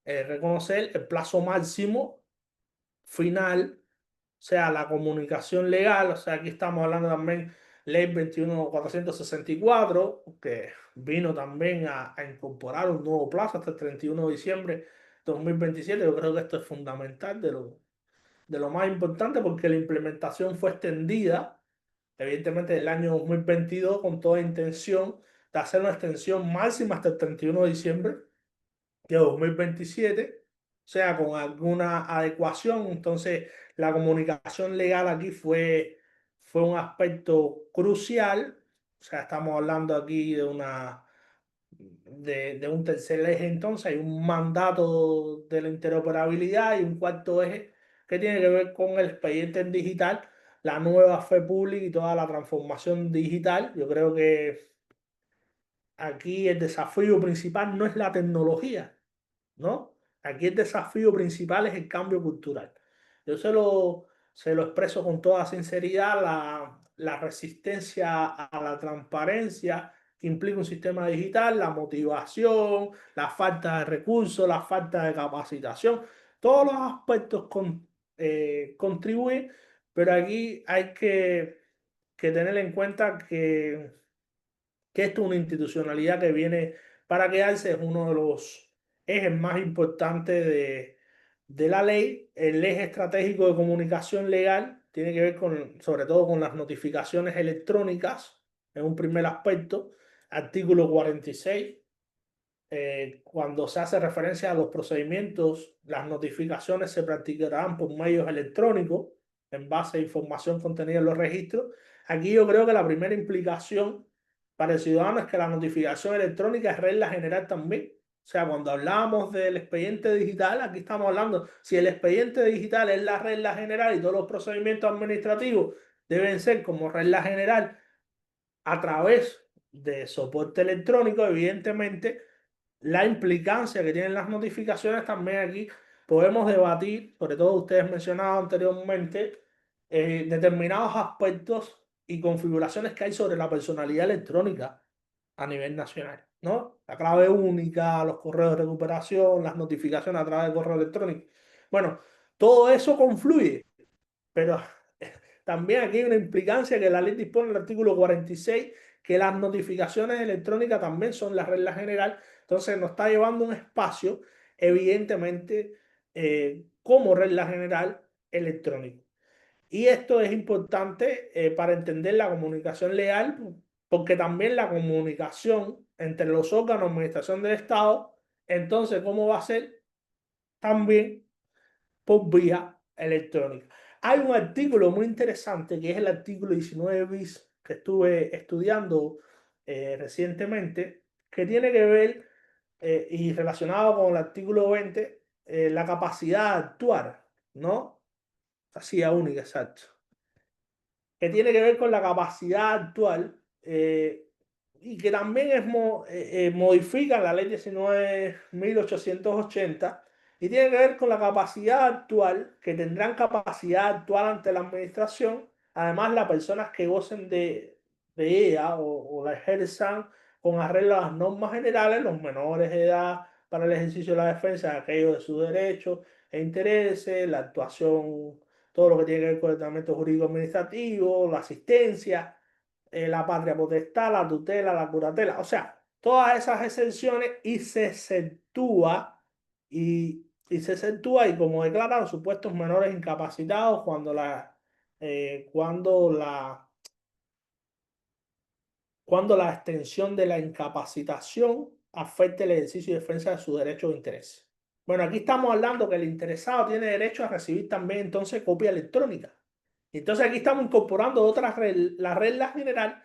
reconocer el plazo máximo final, o sea, la comunicación legal, o sea, aquí estamos hablando también ley 21.464, que vino también a incorporar un nuevo plazo hasta el 31 de diciembre de 2027. Yo creo que esto es fundamental, de lo más importante, porque la implementación fue extendida, evidentemente, del año 2022, con toda intención de hacer una extensión máxima hasta el 31 de diciembre de 2027, o sea, con alguna adecuación. Entonces, la comunicación legal aquí fue un aspecto crucial. O sea, estamos hablando aquí de un tercer eje, entonces hay un mandato de la interoperabilidad y un cuarto eje que tiene que ver con el expediente en digital, la nueva fe pública y toda la transformación digital. Yo creo que aquí el desafío principal no es la tecnología, ¿no? Aquí el desafío principal es el cambio cultural. Yo se lo expreso con toda sinceridad, la resistencia a la transparencia que implica un sistema digital, la motivación, la falta de recursos, la falta de capacitación, todos los aspectos contribuyen, pero aquí hay que tener en cuenta que esto es una institucionalidad que viene para quedarse, es uno de los ejes más importantes de la ley. El eje estratégico de comunicación legal tiene que ver sobre todo con las notificaciones electrónicas, en un primer aspecto, artículo 46. cuando se hace referencia a los procedimientos, las notificaciones se practicarán por medios electrónicos en base a información contenida en los registros. Aquí yo creo que la primera implicación para el ciudadano es que la notificación electrónica es regla general también. O sea, cuando hablamos del expediente digital, aquí estamos hablando, si el expediente digital es la regla general y todos los procedimientos administrativos deben ser como regla general a través de soporte electrónico, evidentemente, la implicancia que tienen las notificaciones también aquí podemos debatir, sobre todo ustedes mencionaban anteriormente, determinados aspectos y configuraciones que hay sobre la personalidad electrónica a nivel nacional, ¿no? La clave única, los correos de recuperación, las notificaciones a través de correo electrónico. Bueno, todo eso confluye, pero también aquí hay una implicancia que la ley dispone en el artículo 46 que las notificaciones electrónicas también son la regla general. Entonces nos está llevando un espacio, evidentemente, como regla general electrónico. Y esto es importante para entender la comunicación leal, porque también la comunicación entre los órganos de administración del Estado, entonces, ¿cómo va a ser? También por vía electrónica. Hay un artículo muy interesante que es el artículo 19 bis que estuve estudiando recientemente, que tiene que ver y relacionado con el artículo 20, la capacidad de actuar, ¿no? Así única, exacto, que tiene que ver con la capacidad actual y que también modifica la ley 19.880 y tiene que ver con la capacidad actual, que tendrán capacidad actual ante la administración, además las personas que gocen de ella o la ejerzan con arreglo a las normas generales, los menores de edad para el ejercicio de la defensa de aquellos de sus derechos e intereses, la actuación, todo lo que tiene que ver con el tratamiento jurídico administrativo, la asistencia, la patria potestad, la tutela, la curatela, o sea, todas esas exenciones y se exceptúa y como declaran supuestos menores incapacitados cuando la extensión de la incapacitación afecte el ejercicio y defensa de sus derechos e intereses. Bueno, aquí estamos hablando que el interesado tiene derecho a recibir también entonces copia electrónica. Entonces aquí estamos incorporando la regla general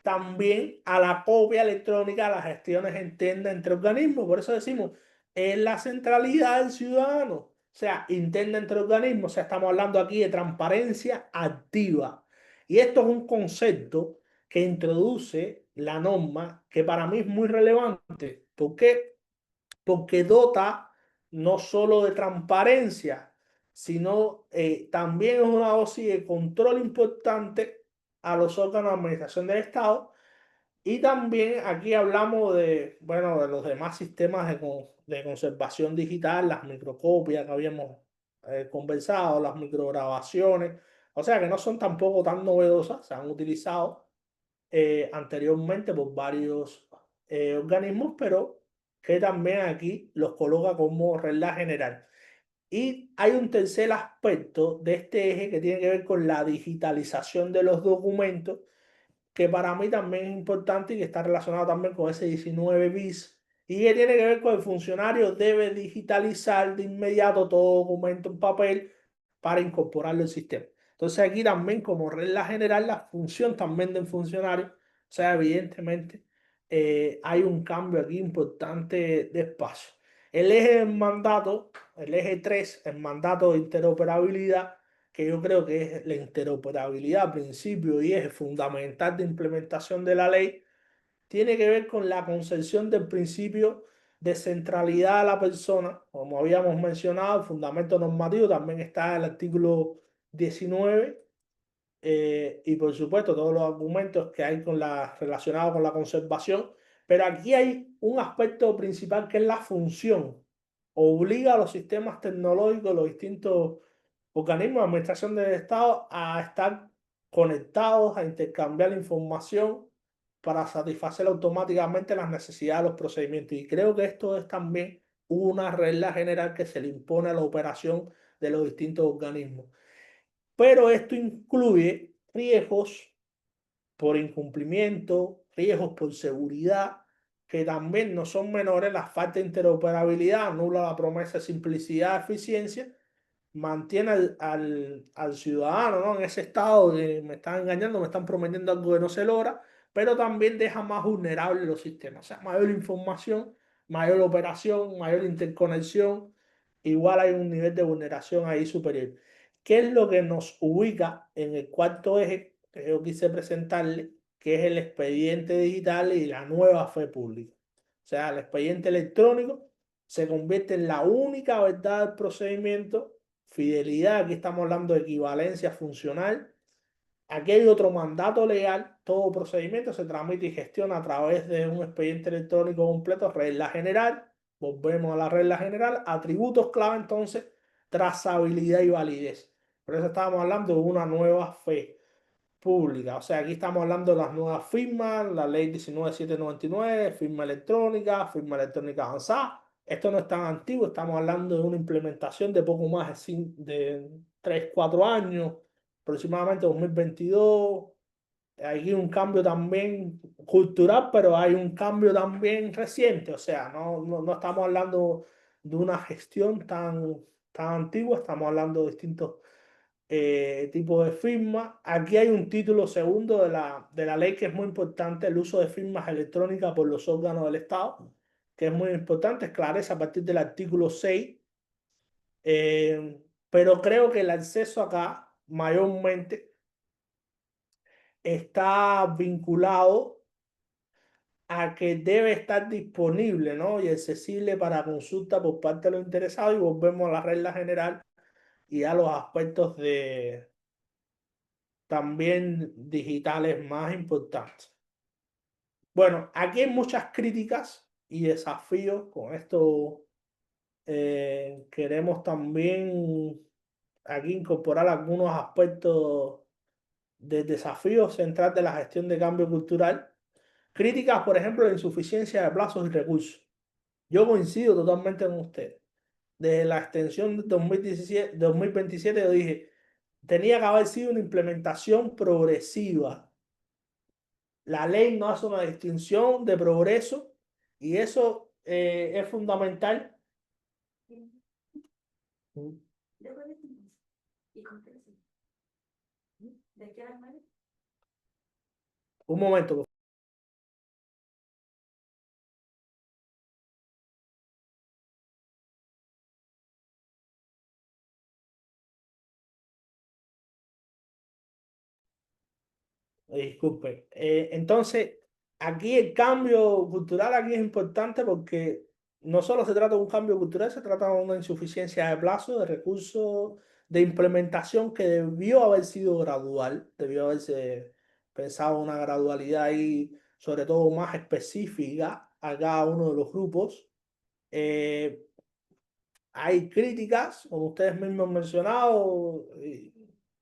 también a la copia electrónica, a las gestiones internas entre organismos. Por eso decimos, es la centralidad del ciudadano. O sea, interna entre organismos. O sea, estamos hablando aquí de transparencia activa. Y esto es un concepto que introduce la norma que para mí es muy relevante. ¿Por qué? Porque dota no solo de transparencia, sino también es una dosis de control importante a los órganos de administración del Estado. Y también aquí hablamos de, bueno, de los demás sistemas de conservación digital, las microcopias que habíamos conversado, las micrograbaciones, o sea que no son tampoco tan novedosas, se han utilizado anteriormente por varios organismos, pero que también aquí los coloca como regla general. Y hay un tercer aspecto de este eje que tiene que ver con la digitalización de los documentos, que para mí también es importante y que está relacionado también con ese 19 bis y que tiene que ver con el funcionario debe digitalizar de inmediato todo documento en papel para incorporarlo al sistema. Entonces aquí también como regla general la función también del funcionario, o sea, evidentemente hay un cambio aquí importante de espacio. El eje del mandato, el eje 3, el mandato de interoperabilidad, que yo creo que es la interoperabilidad, principio y eje fundamental de implementación de la ley, tiene que ver con la concepción del principio de centralidad de la persona, como habíamos mencionado, el fundamento normativo también está en el artículo 19 y por supuesto todos los argumentos que hay relacionados con la conservación, pero aquí hay un aspecto principal que es la función. Obliga a los sistemas tecnológicos, los distintos organismos de administración del Estado a estar conectados, a intercambiar información para satisfacer automáticamente las necesidades de los procedimientos. Y creo que esto es también una regla general que se le impone a la operación de los distintos organismos. Pero esto incluye riesgos por incumplimiento, riesgos por seguridad, que también no son menores, la falta de interoperabilidad anula la promesa de simplicidad y eficiencia, mantiene al ciudadano, ¿no?, en ese estado de me están engañando, me están prometiendo algo que no se logra, pero también deja más vulnerables los sistemas. O sea, mayor información, mayor operación, mayor interconexión, igual hay un nivel de vulneración ahí superior. ¿Qué es lo que nos ubica en el cuarto eje que yo quise presentarle, que es el expediente digital y la nueva fe pública? O sea, el expediente electrónico se convierte en la única verdad del procedimiento. Fidelidad, aquí estamos hablando de equivalencia funcional. Aquí hay otro mandato legal, todo procedimiento se tramita y gestiona a través de un expediente electrónico completo, regla general, volvemos a la regla general, atributos clave entonces, trazabilidad y validez. Por eso estábamos hablando de una nueva fe pública. O sea, aquí estamos hablando de las nuevas firmas, la ley 19799, firma electrónica avanzada. Esto no es tan antiguo, estamos hablando de una implementación de poco más de 3, 4 años, aproximadamente 2022. Hay un cambio también cultural, pero hay un cambio también reciente. O sea, no estamos hablando de una gestión tan antigua, estamos hablando de distintos tipo de firma. Aquí hay un título segundo de la ley que es muy importante, el uso de firmas electrónicas por los órganos del Estado, que es muy importante, esclarece a partir del artículo 6, pero creo que el acceso acá mayormente está vinculado a que debe estar disponible, ¿no?, y accesible para consulta por parte de los interesados, y volvemos a la regla general y a los aspectos de también digitales más importantes. Bueno, aquí hay muchas críticas y desafíos. Con esto queremos también aquí incorporar algunos aspectos de desafíos centrales de la gestión de cambio cultural. Críticas, por ejemplo, la insuficiencia de plazos y recursos. Yo coincido totalmente con usted. Desde la extensión de 2017, 2027, yo dije, tenía que haber sido una implementación progresiva. La ley no hace una distinción de progreso y eso es fundamental. Un momento. Disculpe. Entonces, aquí el cambio cultural aquí es importante porque no solo se trata de un cambio cultural, se trata de una insuficiencia de plazo, de recursos, de implementación que debió haber sido gradual, debió haberse pensado una gradualidad ahí, sobre todo más específica a cada uno de los grupos. Eh, Hay críticas, como ustedes mismos han mencionado,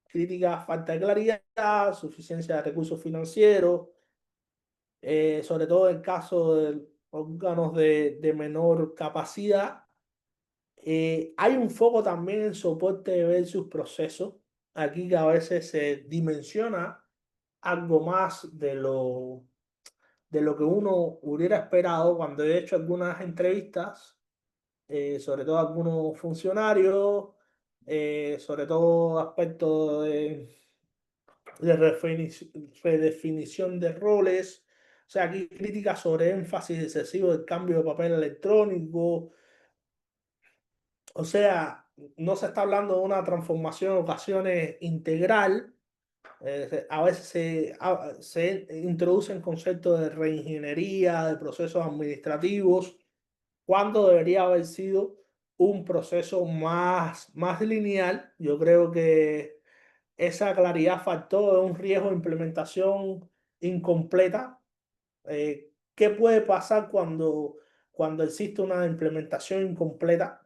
críticas, falta de claridad, suficiencia de recursos financieros, sobre todo en caso de órganos de menor capacidad. Hay un foco también en soporte versus procesos. Aquí que a veces se dimensiona algo más de lo que uno hubiera esperado cuando he hecho algunas entrevistas, sobre todo algunos funcionarios, sobre todo aspectos de redefinición de roles. O sea, aquí críticas sobre énfasis excesivo del cambio de papel electrónico. O sea, no se está hablando de una transformación en ocasiones integral. A veces se introducen conceptos de reingeniería, de procesos administrativos, cuando debería haber sido un proceso más lineal. Yo creo que esa claridad faltó, es un riesgo de implementación incompleta. ¿Qué puede pasar cuando existe una implementación incompleta?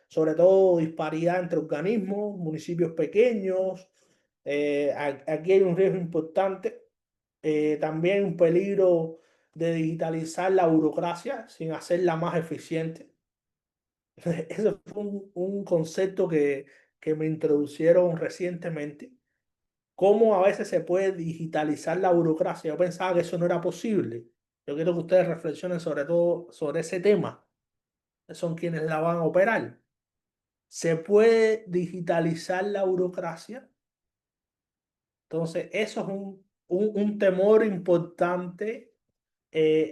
Sobre todo disparidad entre organismos, municipios pequeños. Aquí hay un riesgo importante. También un peligro de digitalizar la burocracia sin hacerla más eficiente. Ese fue un concepto que me introducieron recientemente. Cómo a veces se puede digitalizar la burocracia. Yo pensaba que eso no era posible. Yo quiero que ustedes reflexionen sobre todo sobre ese tema. Son quienes la van a operar. ¿Se puede digitalizar la burocracia? Entonces, eso es un temor importante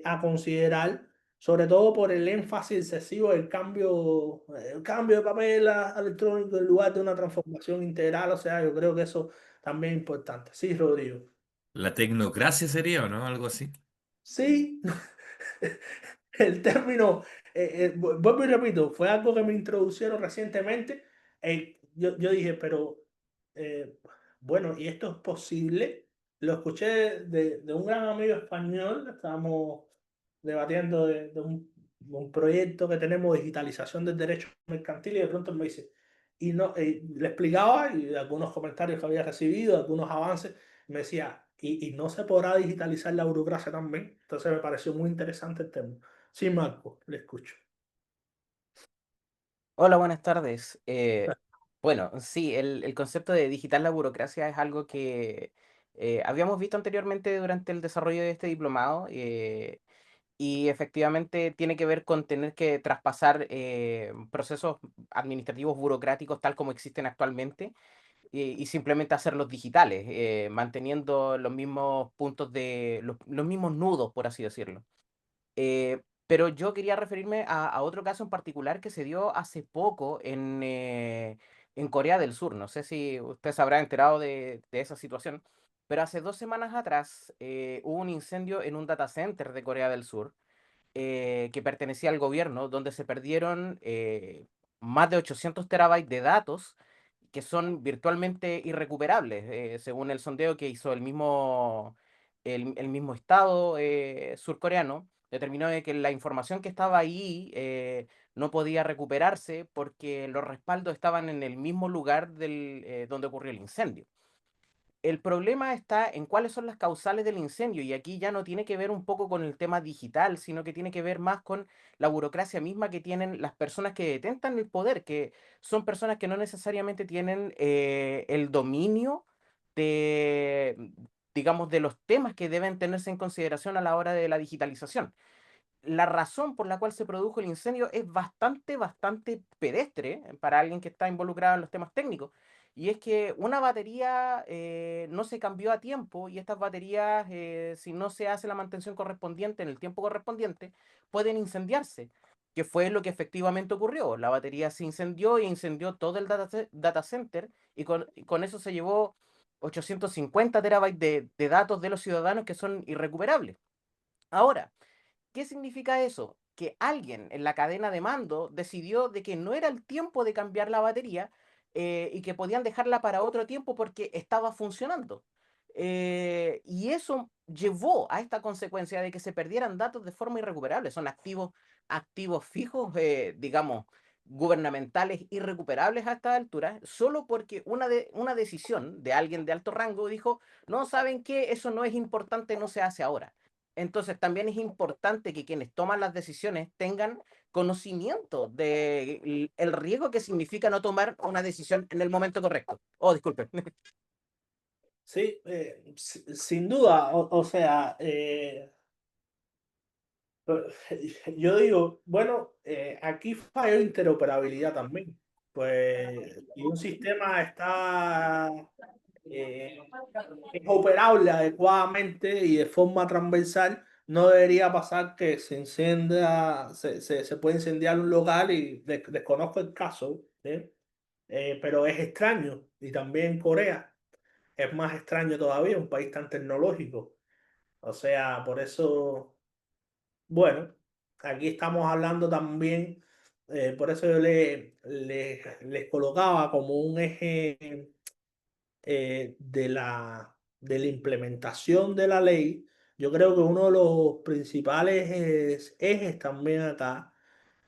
a considerar, sobre todo por el énfasis excesivo del el cambio de papel a electrónico en lugar de una transformación integral. O sea, yo creo que eso también es importante. Sí, Rodrigo. La tecnocracia sería, ¿o no? Algo así. Sí, el término, vuelvo y repito, fue algo que me introducieron recientemente. Yo dije, pero eh, bueno, ¿y esto es posible? Lo escuché de un gran amigo español, estábamos debatiendo de un proyecto que tenemos de digitalización del derecho mercantil y de pronto él me dice, y no, le explicaba y algunos comentarios que había recibido, algunos avances, me decía, y no se podrá digitalizar la burocracia también. Entonces me pareció muy interesante el tema. Sí, Marco, le escucho. Hola, buenas tardes. Bueno, sí, el concepto de digital la burocracia es algo que habíamos visto anteriormente durante el desarrollo de este diplomado y efectivamente tiene que ver con tener que traspasar procesos administrativos burocráticos tal como existen actualmente y simplemente hacerlos digitales, manteniendo los mismos puntos los mismos nudos, por así decirlo. Pero yo quería referirme a otro caso en particular que se dio hace poco en Corea del Sur. No sé si usted se habrá enterado de esa situación, pero hace 2 semanas atrás hubo un incendio en un data center de Corea del Sur que pertenecía al gobierno, donde se perdieron más de 800 terabytes de datos que son virtualmente irrecuperables, según el sondeo que hizo el mismo Estado surcoreano, determinó de que la información que estaba ahí no podía recuperarse porque los respaldos estaban en el mismo lugar donde ocurrió el incendio. El problema está en cuáles son las causales del incendio y aquí ya no tiene que ver un poco con el tema digital, sino que tiene que ver más con la burocracia misma que tienen las personas que detentan el poder, que son personas que no necesariamente tienen el dominio de, digamos, de los temas que deben tenerse en consideración a la hora de la digitalización. La razón por la cual se produjo el incendio es bastante pedestre para alguien que está involucrado en los temas técnicos. Y es que una batería no se cambió a tiempo y estas baterías, si no se hace la mantención correspondiente en el tiempo correspondiente, pueden incendiarse, que fue lo que efectivamente ocurrió. La batería se incendió e incendió todo el data center y con eso se llevó 850 terabytes de datos de los ciudadanos que son irrecuperables. Ahora, ¿qué significa eso? Que alguien en la cadena de mando decidió de que no era el tiempo de cambiar la batería y que podían dejarla para otro tiempo porque estaba funcionando. Y eso llevó a esta consecuencia de que se perdieran datos de forma irrecuperable. Son activos fijos, digamos, gubernamentales irrecuperables a esta altura, solo porque una decisión de alguien de alto rango dijo, no, ¿saben qué? Eso no es importante, no se hace ahora. Entonces también es importante que quienes toman las decisiones tengan conocimiento del el riesgo que significa no tomar una decisión en el momento correcto. Oh, disculpe. Sí, sin duda, o sea, yo digo, bueno, aquí falla interoperabilidad también. Pues, y un sistema eh, es operable adecuadamente y de forma transversal, no debería pasar que se puede incendiar un local y desconozco el caso, ¿sí? Pero es extraño. Y también Corea es más extraño todavía, un país tan tecnológico. O sea, por eso, bueno, aquí estamos hablando también, por eso yo les colocaba como un eje de la implementación de la ley. Yo creo que uno de los principales ejes también acá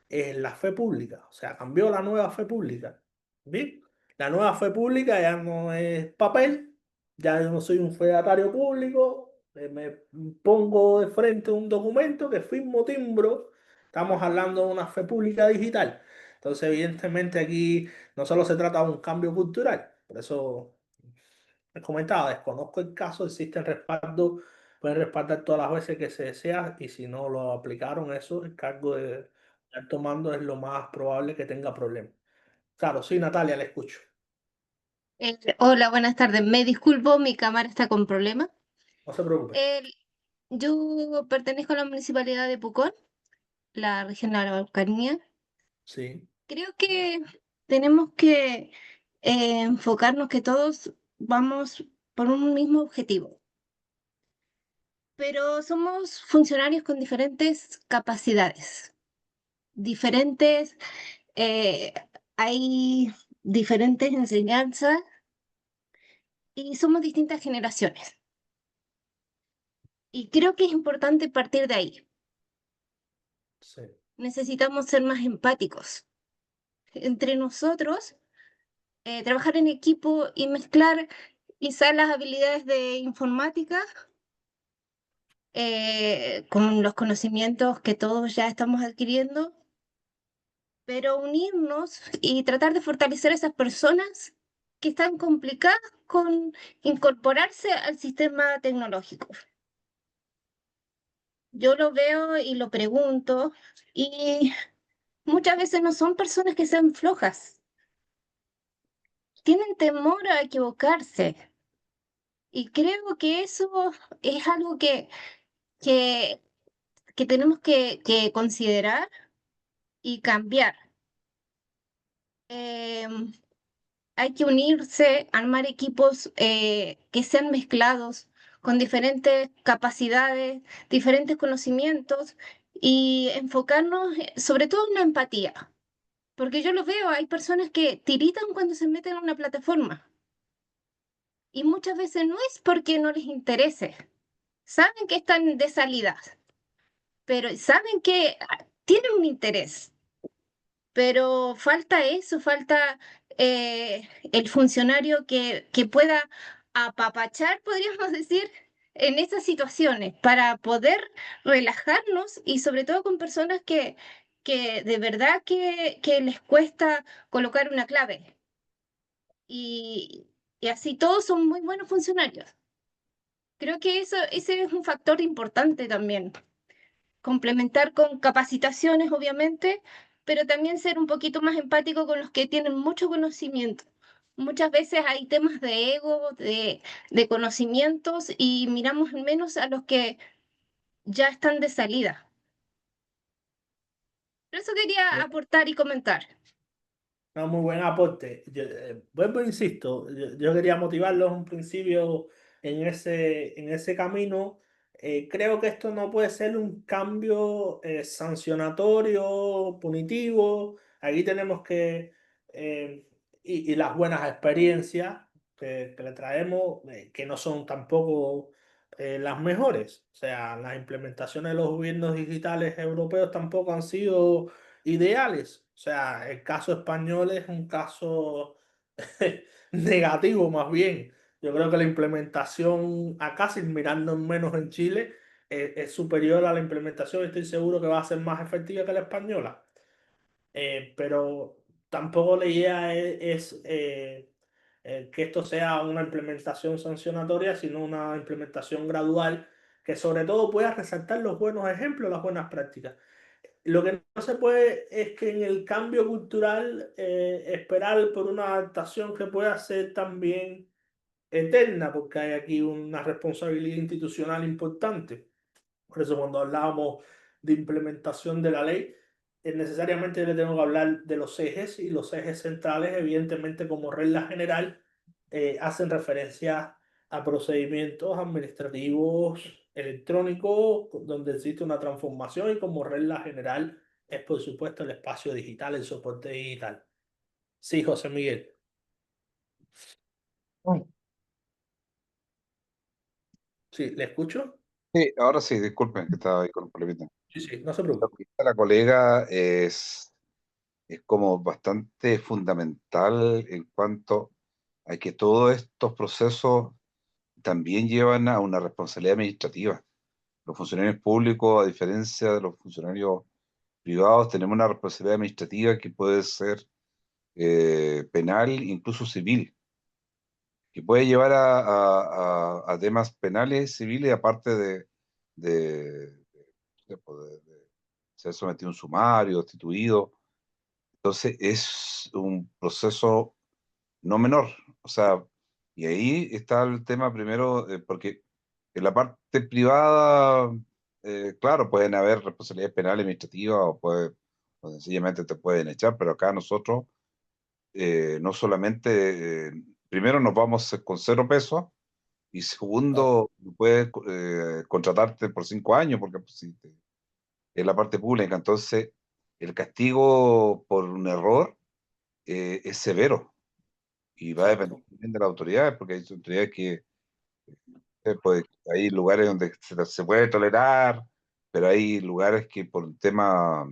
es la fe pública. O sea, cambió la nueva fe pública. ¿Bien? La nueva fe pública ya no es papel, ya yo no soy un fedatario público, me pongo de frente un documento que firmo timbro. Estamos hablando de una fe pública digital. Entonces, evidentemente aquí no solo se trata de un cambio cultural, por eso les comentaba, desconozco el caso, existen respaldos pueden respaldar todas las veces que se desea y si no lo aplicaron eso, el cargo de alto mando es lo más probable que tenga problemas. Claro, sí, Natalia, le escucho. Hola, buenas tardes. Me disculpo, mi cámara está con problemas. No se preocupe. Yo pertenezco a la municipalidad de Pucón, la región de la Araucanía. Sí, Creo que tenemos que enfocarnos que todos vamos por un mismo objetivo, pero somos funcionarios con diferentes capacidades, diferentes, eh, hay diferentes enseñanzas y somos distintas generaciones. Y creo que es importante partir de ahí. sí. Necesitamos ser más empáticos entre nosotros, trabajar en equipo y mezclar quizás las habilidades de informática con los conocimientos que todos ya estamos adquiriendo, pero unirnos y tratar de fortalecer a esas personas que están complicadas con incorporarse al sistema tecnológico. Yo lo veo y lo pregunto y muchas veces no son personas que sean flojas, tienen temor a equivocarse. Y creo que eso es algo que, que tenemos que considerar y cambiar. Em, Hay que unirse, armar equipos que sean mezclados con diferentes capacidades, diferentes conocimientos y enfocarnos sobre todo en la empatía. Porque yo lo veo, hay personas que tiritan cuando se meten a una plataforma y muchas veces no es porque no les interese, saben que están de salida, pero saben que tienen un interés, pero falta eso, falta el funcionario que pueda apapachar, podríamos decir, en esas situaciones para poder relajarnos y sobre todo con personas que de verdad que les cuesta colocar una clave y, y así todos son muy buenos funcionarios. Creo que ese es un factor importante también. Complementar con capacitaciones, obviamente, pero también ser un poquito más empático con los que tienen mucho conocimiento. Muchas veces hay temas de ego, de conocimientos y miramos menos a los que ya están de salida. Por eso quería aportar y comentar. No, muy buen aporte. Vuelvo, insisto, yo quería motivarlos en un principio en ese camino. Creo que esto no puede ser un cambio sancionatorio, punitivo. Aquí tenemos y las buenas experiencias que le traemos, que no son tampoco las mejores. O sea, las implementaciones de los gobiernos digitales europeos tampoco han sido ideales. O sea, el caso español es un caso negativo más bien. Yo creo que la implementación acá, sin mirando menos en Chile, es superior a la implementación. Estoy seguro que va a ser más efectiva que la española. Pero tampoco la idea que esto sea una implementación sancionatoria, sino una implementación gradual que sobre todo pueda resaltar los buenos ejemplos, las buenas prácticas. Lo que no se puede es que en el cambio cultural esperar por una adaptación que pueda ser también eterna, porque hay aquí una responsabilidad institucional importante. Por eso cuando hablábamos de implementación de la ley, necesariamente le tengo que hablar de los ejes y los ejes centrales, evidentemente como regla general, hacen referencia a procedimientos administrativos electrónicos donde existe una transformación y como regla general es por supuesto el espacio digital, el soporte digital. Sí, José Miguel. Sí, ¿le escucho? Sí, ahora sí, disculpen que estaba ahí con un problemita. Sí, sí, no se Lo preocupe. que dice la colega es como bastante fundamental en cuanto a que todos estos procesos también llevan a una responsabilidad administrativa. Los funcionarios públicos, a diferencia de los funcionarios privados, tenemos una responsabilidad administrativa que puede ser penal, incluso civil. que puede llevar a temas penales, civiles, aparte de, de ser sometido a un sumario, destituido. Entonces es un proceso no menor. O sea, y ahí está el tema primero, porque en la parte privada, claro, pueden haber responsabilidades penales, administrativas, o sencillamente te pueden echar, pero acá nosotros no solamente, primero nos vamos con 0 pesos, y segundo, puedes contratarte por 5 años, porque pues, si es la parte pública. Entonces el castigo por un error es severo y va a depender Exacto. también de las autoridades, porque hay autoridades que pues, hay lugares donde se puede tolerar, pero hay lugares que por un tema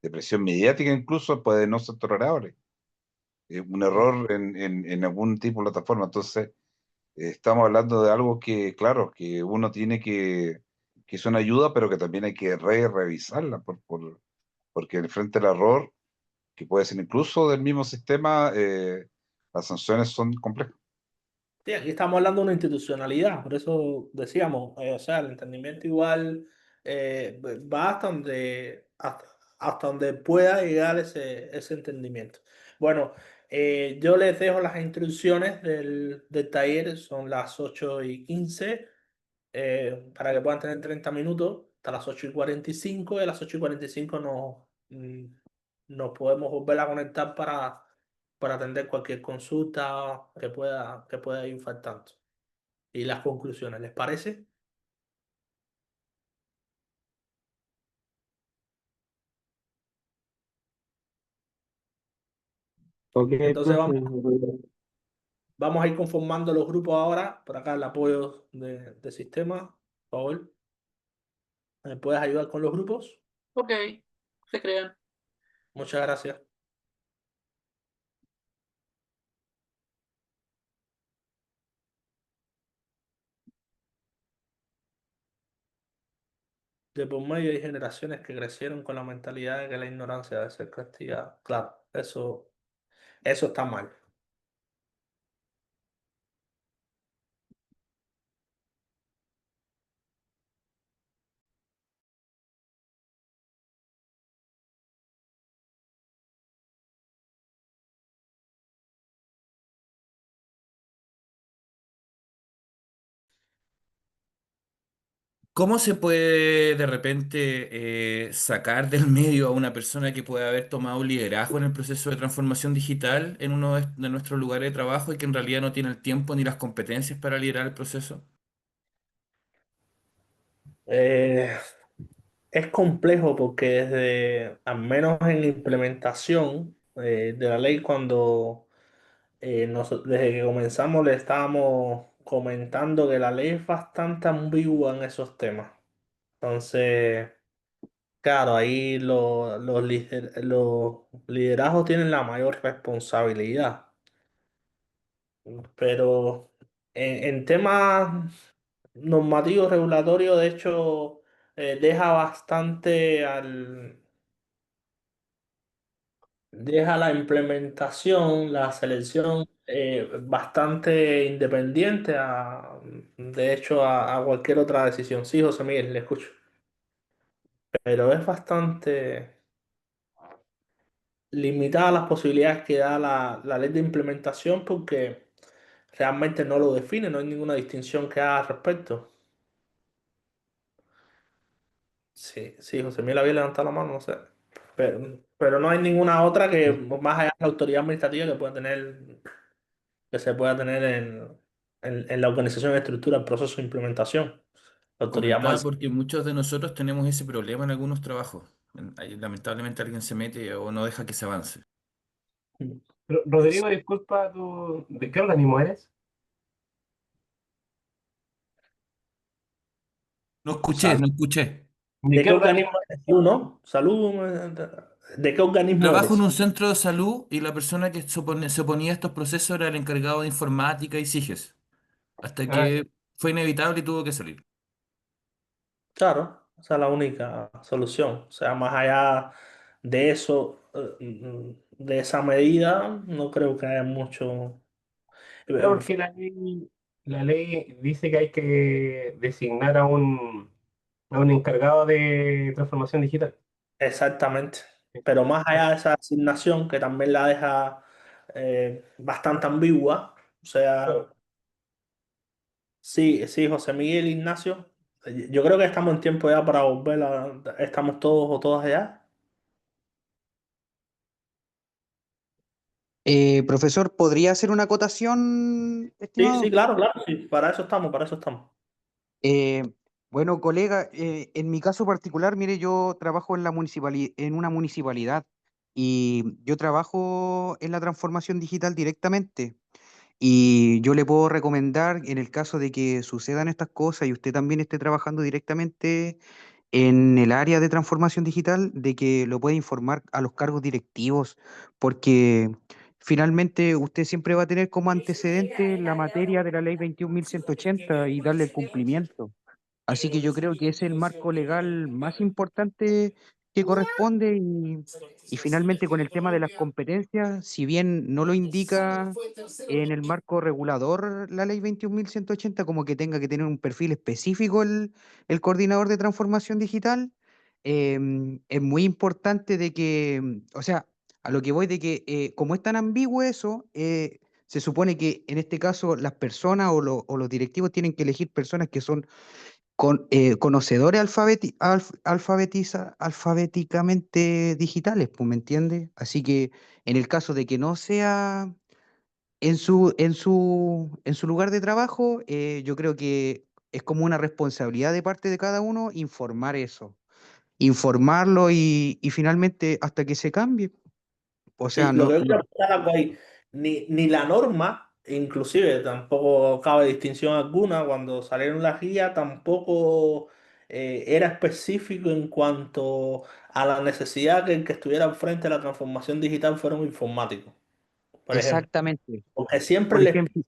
de presión mediática incluso pueden no ser tolerables. Un error en algún tipo de plataforma. Entonces, estamos hablando de algo que, claro, que uno tiene que es una ayuda, pero que también hay que revisarla, porque en frente al error, que puede ser incluso del mismo sistema, las sanciones son complejas. Sí, aquí estamos hablando de una institucionalidad, por eso decíamos, o sea, el entendimiento igual va hasta donde pueda llegar ese entendimiento. Bueno, yo les dejo las instrucciones del taller, son las 8:15, para que puedan tener 30 minutos hasta las 8:45, y a las 8:45 nos podemos volver a conectar para atender cualquier consulta que pueda ir faltando. Y las conclusiones, ¿les parece? Ok, Entonces profe. vamos a ir conformando los grupos ahora. Por acá el apoyo de sistema. Por favor, ¿me puedes ayudar con los grupos? Ok, se crean. Muchas gracias. De por medio hay generaciones que crecieron con la mentalidad de que la ignorancia debe ser castigada. Claro, eso está mal. ¿Cómo se puede de repente sacar del medio a una persona que puede haber tomado un liderazgo en el proceso de transformación digital en uno de nuestros lugares de trabajo y que en realidad no tiene el tiempo ni las competencias para liderar el proceso? Eh, es complejo porque al menos en la implementación de la ley, desde que comenzamos le estábamos comentando que la ley es bastante ambigua en esos temas. Entonces, claro, ahí los liderazgos tienen la mayor responsabilidad. Pero en temas normativos, regulatorios, de hecho, deja bastante deja la implementación, la selección bastante independiente de hecho, a cualquier otra decisión. Sí, José Miguel, le escucho. Pero es bastante limitada las posibilidades que da la ley de implementación porque realmente no lo define, no hay ninguna distinción que haga al respecto. Sí, sí, José Miguel había levantado la mano, no sé. Pero no hay ninguna otra que, más allá de la autoridad administrativa que se pueda tener en la organización, estructura, el proceso de implementación. La autoridad Comentaba más. porque muchos de nosotros tenemos ese problema en algunos trabajos. Lamentablemente alguien se mete o no deja que se avance. Rodrigo, disculpa, ¿tú de qué organismo eres? No escuché, Salud. no escuché. ¿De ¿De qué qué organismo organismo? eres tú, no? Salud. ¿De qué organismo Trabajo en eres? un centro de salud y la persona que se oponía a estos procesos era el encargado de informática y SIGES, hasta Ah, que fue inevitable y tuvo que salir. Claro, esa es la única solución. O sea, más allá de eso, de esa medida, no creo que haya mucho. No, porque la ley dice que hay que designar a un encargado de transformación digital. Exactamente. Pero más allá de esa asignación, que también la deja bastante ambigua, o sea, Claro. sí, sí, José Miguel Ignacio, yo creo que estamos en tiempo ya para volver estamos todos o todas allá. Profesor, ¿podría hacer una acotación, Sí, sí, estimado? claro, claro, sí, para eso estamos, para eso estamos. Eh, bueno, colega, en mi caso particular, mire, yo trabajo en una municipalidad y yo trabajo en la transformación digital directamente. Y yo le puedo recomendar, en el caso de que sucedan estas cosas y usted también esté trabajando directamente en el área de transformación digital, de que lo puede informar a los cargos directivos, porque finalmente usted siempre va a tener como antecedente la materia de la ley 21.180 y darle el cumplimiento. Así que yo creo que es el marco legal más importante que corresponde y finalmente con el tema de las competencias, si bien no lo indica en el marco regulador la ley 21.180 como que tenga que tener un perfil específico el coordinador de transformación digital, es muy importante de que, o sea, a lo que voy de que como es tan ambiguo eso, se supone que en este caso las personas o los directivos tienen que elegir personas que son conocedores alfabéticamente digitales, pues, ¿me entiende? Así que en el caso de que no sea en su lugar de trabajo, yo creo que es como una responsabilidad de parte de cada uno informar eso, informarlo y finalmente hasta que se cambie. O Sí, sea, lo no, que quiero apuntar algo ahí, ni la norma, inclusive tampoco cabe distinción alguna, cuando salieron las guías tampoco era específico en cuanto a la necesidad que el que estuviera al frente de la transformación digital fuera un informático, por ejemplo. exactamente. Porque siempre Por ejemplo,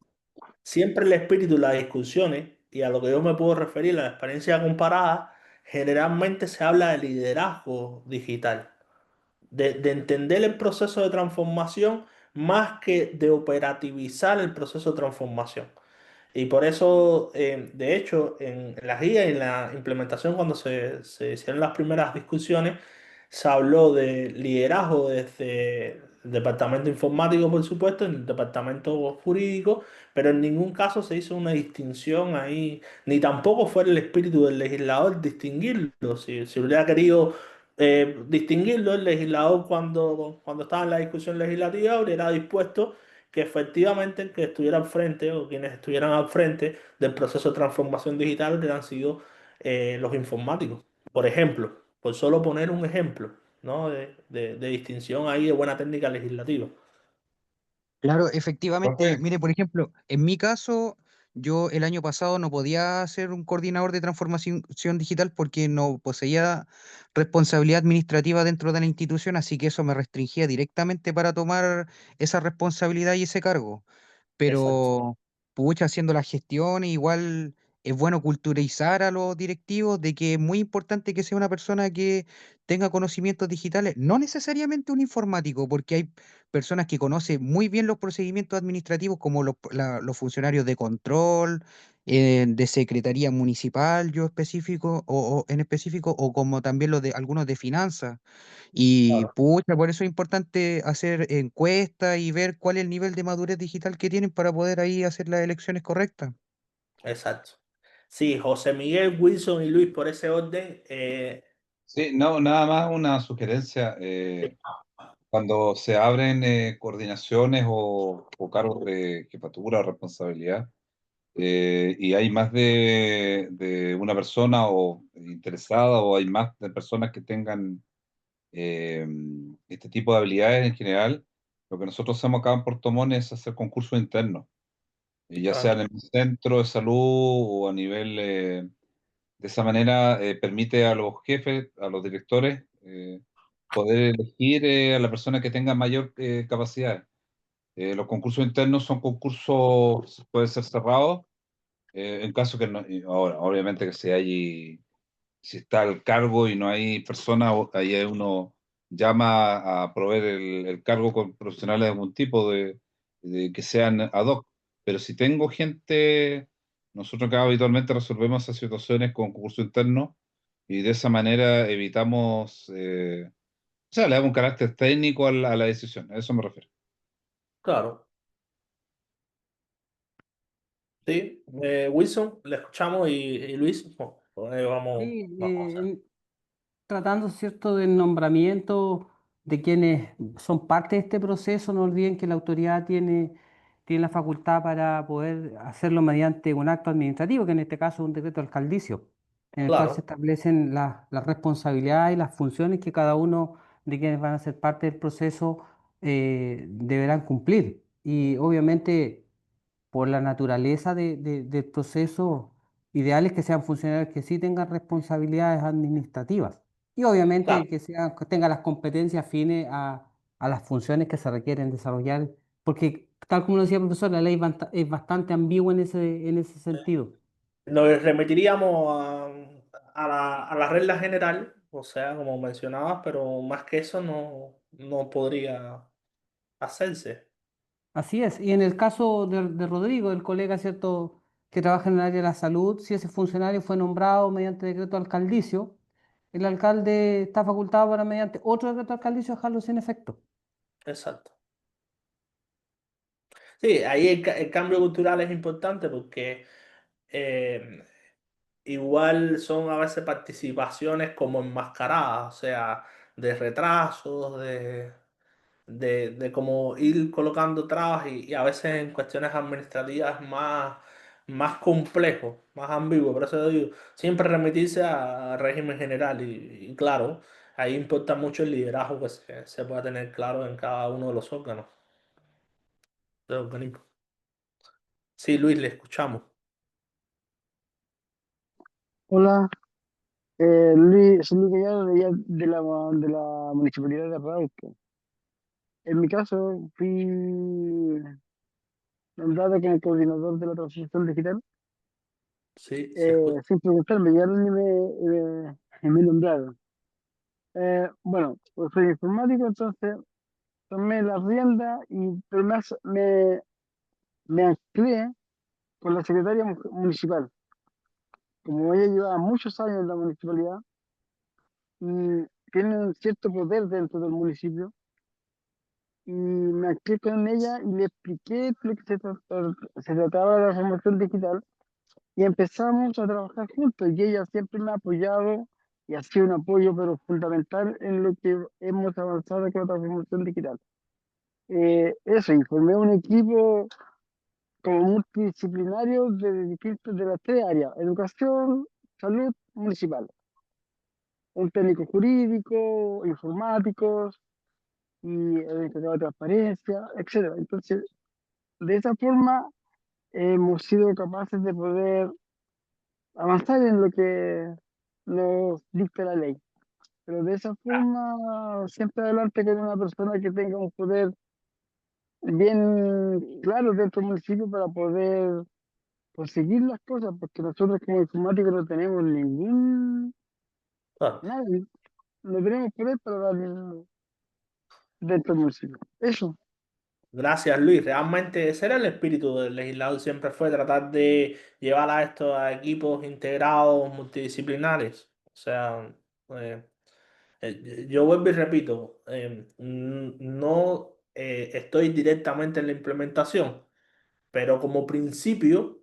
siempre el espíritu de las discusiones, y a lo que yo me puedo referir, la experiencia comparada, generalmente se habla de liderazgo digital, de entender el proceso de transformación más que de operativizar el proceso de transformación. Y por eso, de hecho, en la guía y en la implementación, cuando se hicieron las primeras discusiones, se habló de liderazgo desde el departamento informático, por supuesto, en el departamento jurídico, pero en ningún caso se hizo una distinción ahí, ni tampoco fue el espíritu del legislador distinguirlo. Si hubiera querido distinguirlo, el legislador cuando estaba en la discusión legislativa hubiera dispuesto que efectivamente el que estuviera al frente o quienes estuvieran al frente del proceso de transformación digital hubieran sido los informáticos. Por ejemplo, por solo poner un ejemplo, ¿no? de distinción ahí de buena técnica legislativa. claro, efectivamente, Profe, mire, por ejemplo, en mi caso, yo el año pasado no podía ser un coordinador de transformación digital porque no poseía responsabilidad administrativa dentro de la institución, así que eso me restringía directamente para tomar esa responsabilidad y ese cargo. Exacto, Pero, pucha, haciendo la gestión, igual es bueno culturizar a los directivos de que es muy importante que sea una persona que tenga conocimientos digitales, no necesariamente un informático, porque hay personas que conocen muy bien los procedimientos administrativos, como los funcionarios de control, de secretaría municipal, yo específico, o en específico, o como también los de algunos de finanzas. Y claro, pucha, por eso es importante hacer encuestas y ver cuál es el nivel de madurez digital que tienen para poder ahí hacer las elecciones correctas. exacto. Sí, José Miguel, Wilson y Luis, por ese orden. sí, no, nada más una sugerencia. Cuando se abren coordinaciones o cargos de jefatura o responsabilidad, y hay más de una persona o interesada o hay más de personas que tengan eh, este tipo de habilidades en general, lo que nosotros hacemos acá en Puerto Montt es hacer concursos internos, y ya sea Claro, en el centro de salud o a nivel, de esa manera permite a los jefes, a los directores, poder elegir a la persona que tenga mayor capacidad. Los concursos internos son concursos, pueden ser cerrados, en caso que no, y ahora, obviamente que si está al cargo y no hay persona, ahí uno llama a proveer el cargo con profesionales de algún tipo de que sean ad hoc. Pero si tengo gente, nosotros acá habitualmente resolvemos esas situaciones con concurso interno y de esa manera evitamos, o sea, le damos un carácter técnico a la decisión, a eso me refiero. Claro, sí. Wilson, le escuchamos y Luis, vamos, Sí, vamos a hacer. tratando, ¿cierto?, del nombramiento de quienes son parte de este proceso. No olviden que la autoridad tiene la facultad para poder hacerlo mediante un acto administrativo, que en este caso es un decreto alcaldicio, en el cual se Claro, establecen las responsabilidades y las funciones que cada uno de quienes van a ser parte del proceso deberán cumplir. Y obviamente, por la naturaleza del proceso, ideal es que sean funcionarios que sí tengan responsabilidades administrativas y obviamente claro. que tengan las competencias afines a las funciones que se requieren desarrollar, porque tal como lo decía el profesor, la ley es bastante ambigua en ese sentido. Nos remitiríamos a la regla general, o sea, como mencionabas, pero más que eso no podría hacerse. Así es. Y en el caso de Rodrigo, el colega, ¿cierto?, que trabaja en el área de la salud, si ese funcionario fue nombrado mediante decreto alcaldicio, el alcalde está facultado para, mediante otro decreto alcaldicio, dejarlo sin efecto. Exacto. Sí, ahí el cambio cultural es importante porque eh, igual son a veces participaciones como enmascaradas, o sea, de retrasos, de cómo ir colocando trabas y a veces en cuestiones administrativas más complejo, más ambiguo. Por eso digo, siempre remitirse al régimen general y claro, ahí importa mucho el liderazgo que se pueda tener claro en cada uno de los órganos del organismo. Sí, Luis, le escuchamos. Hola, Luis, soy Luis Gallardo de la Municipalidad de Arauco. En mi caso, fui nombrado como coordinador de la transición digital. Sí, se escucha. Sin preguntarme, ya ni me nombraron. Bueno, pues soy informático, entonces tomé la rienda, pero me anclé con la secretaria municipal. Como ella llevaba muchos años en la municipalidad y tiene un cierto poder dentro del municipio, y me activé con ella y le expliqué lo que se trataba de la formación digital y empezamos a trabajar juntos y ella siempre me ha apoyado y ha sido un apoyo pero fundamental en lo que hemos avanzado con la transformación digital. Eso, y formé un equipo como multidisciplinario de las tres áreas: educación, salud, municipal, un técnico jurídico, informáticos y el encargado de transparencia, etcétera. Entonces, de esa forma hemos sido capaces de poder avanzar en lo que nos dicta la ley. Pero de esa forma, siempre adelante con una persona que tenga un poder bien claro dentro del municipio para poder conseguir las cosas, porque nosotros como informáticos no tenemos Claro. nada, no tenemos poder para dar dentro del municipio. Eso. Gracias, Luis. Realmente ese era el espíritu del legislador, siempre fue tratar de llevar a esto a equipos integrados, multidisciplinares. O sea, eh, yo vuelvo y repito, no estoy directamente en la implementación, pero como principio,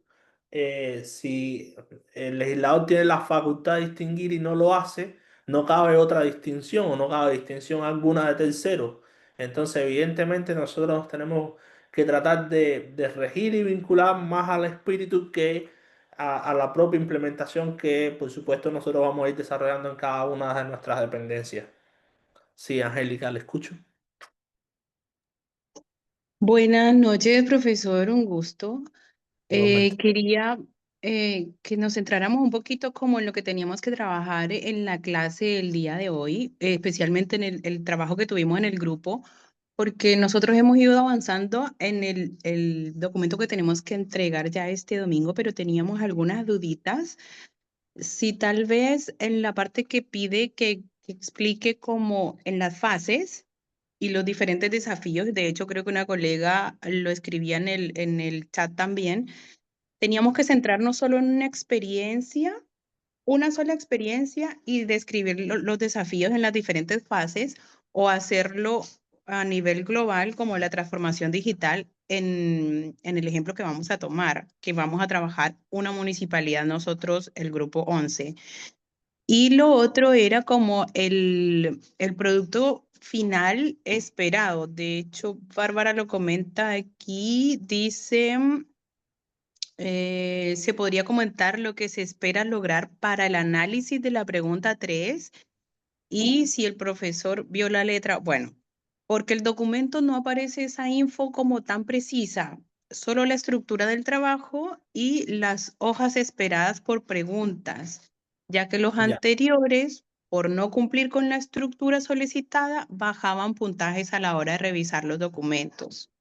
si el legislador tiene la facultad de distinguir y no lo hace, no cabe otra distinción o no cabe distinción alguna de tercero. Entonces, evidentemente, nosotros tenemos que tratar de regir y vincular más al espíritu que a la propia implementación que, por supuesto, nosotros vamos a ir desarrollando en cada una de nuestras dependencias. Sí, Angélica, le escucho. Buenas noches, profesor, un gusto. Igualmente. Quería que nos centráramos un poquito como en lo que teníamos que trabajar en la clase el día de hoy, especialmente en el trabajo que tuvimos en el grupo, porque nosotros hemos ido avanzando en el documento que tenemos que entregar ya este domingo, pero teníamos algunas duditas. Si tal vez en la parte que pide que explique como en las fases. y los diferentes desafíos. De hecho, creo que una colega lo escribía en el chat también. Teníamos que centrarnos solo en una sola experiencia y describir los desafíos en las diferentes fases o hacerlo a nivel global como la transformación digital en el ejemplo que vamos a tomar, que vamos a trabajar una municipalidad, nosotros, el grupo 11. Y lo otro era como el producto final esperado. De hecho, Bárbara lo comenta aquí, dice, se podría comentar lo que se espera lograr para el análisis de la pregunta 3 y si el profesor vio la letra, bueno, porque el documento no aparece esa info como tan precisa, solo la estructura del trabajo y las hojas esperadas por preguntas, ya que los Ya. anteriores, por no cumplir con la estructura solicitada, bajaban puntajes a la hora de revisar los documentos.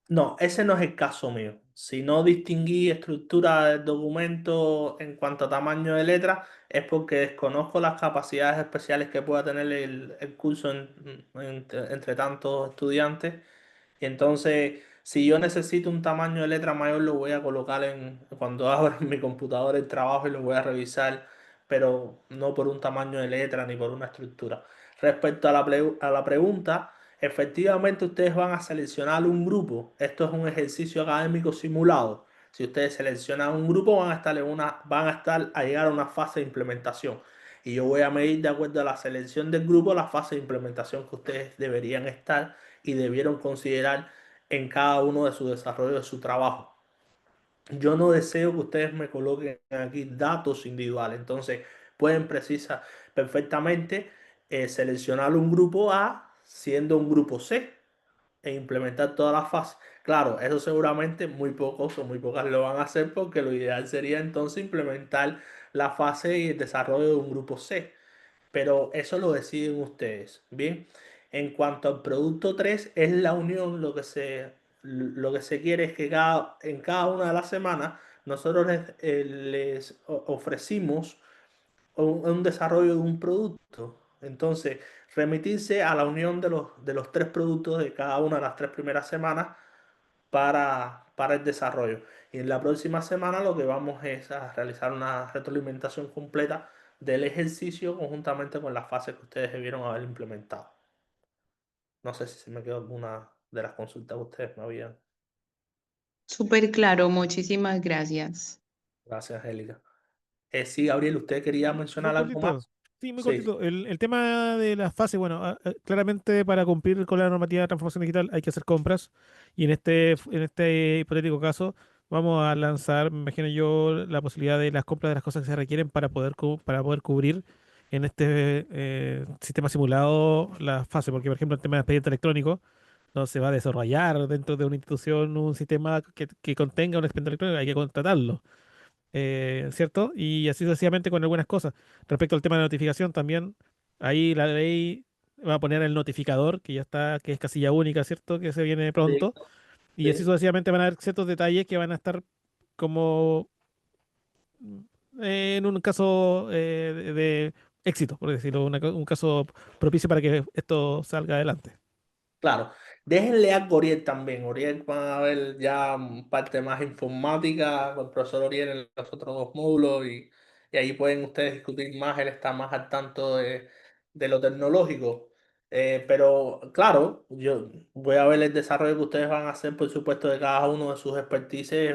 No, ese no es el caso mío. Si no distinguí estructura del documento en cuanto a tamaño de letra, es porque desconozco las capacidades especiales que pueda tener el curso entre tantos estudiantes. Y entonces, si yo necesito un tamaño de letra mayor, lo voy a colocar cuando abra en mi computadora el trabajo y lo voy a revisar, pero no por un tamaño de letra ni por una estructura. Respecto a la pregunta, efectivamente ustedes van a seleccionar un grupo. Esto es un ejercicio académico simulado. Si ustedes seleccionan un grupo, van a estar a llegar a una fase de implementación. Y yo voy a medir de acuerdo a la selección del grupo la fase de implementación que ustedes deberían estar y debieron considerar en cada uno de su desarrollo de su trabajo. Yo no deseo que ustedes me coloquen aquí datos individuales, entonces pueden precisar perfectamente seleccionar un grupo A siendo un grupo C e implementar todas las fases. Claro, eso seguramente muy pocos o muy pocas lo van a hacer porque lo ideal sería entonces implementar la fase y el desarrollo de un grupo C, pero eso lo deciden ustedes. Bien, en cuanto al producto 3 es la unión, lo que se quiere es que en cada una de las semanas nosotros les ofrecimos un desarrollo de un producto. Entonces, remitirse a la unión de los tres productos de cada una de las tres primeras semanas para el desarrollo. Y en la próxima semana lo que vamos es a realizar una retroalimentación completa del ejercicio conjuntamente con las fases que ustedes debieron haber implementado. No sé si se me quedó alguna de las consultas que ustedes me habían. Súper claro, muchísimas gracias. Gracias, Angélica. Sí, Gabriel, ¿usted quería Sí, muy mencionar algo cortito. más? Sí, muy Sí, cortito. El tema de las fases, bueno, claramente para cumplir con la normativa de transformación digital hay que hacer compras y en este hipotético caso vamos a lanzar, me imagino yo, la posibilidad de las compras de las cosas que se requieren para para poder cubrir en este sistema simulado la fase, porque por ejemplo el tema de expediente electrónico no se va a desarrollar dentro de una institución un sistema que contenga un expediente electrónico, hay que contratarlo, ¿cierto? Y así sucesivamente con algunas cosas. Respecto al tema de notificación, también ahí la ley va a poner el notificador, que ya está, que es casilla única, ¿cierto? Que se viene sí, pronto. Y así sí. sucesivamente van a haber ciertos detalles que van a estar como en un caso de éxito, por decirlo, un caso propicio para que esto salga adelante. Claro, déjenle algo a Oriel también. Oriel va a ver ya parte más informática con el profesor Oriel en los otros dos módulos y ahí pueden ustedes discutir más. Él está más al tanto de lo tecnológico. Pero claro, yo voy a ver el desarrollo que ustedes van a hacer, por supuesto, de cada uno de sus expertices.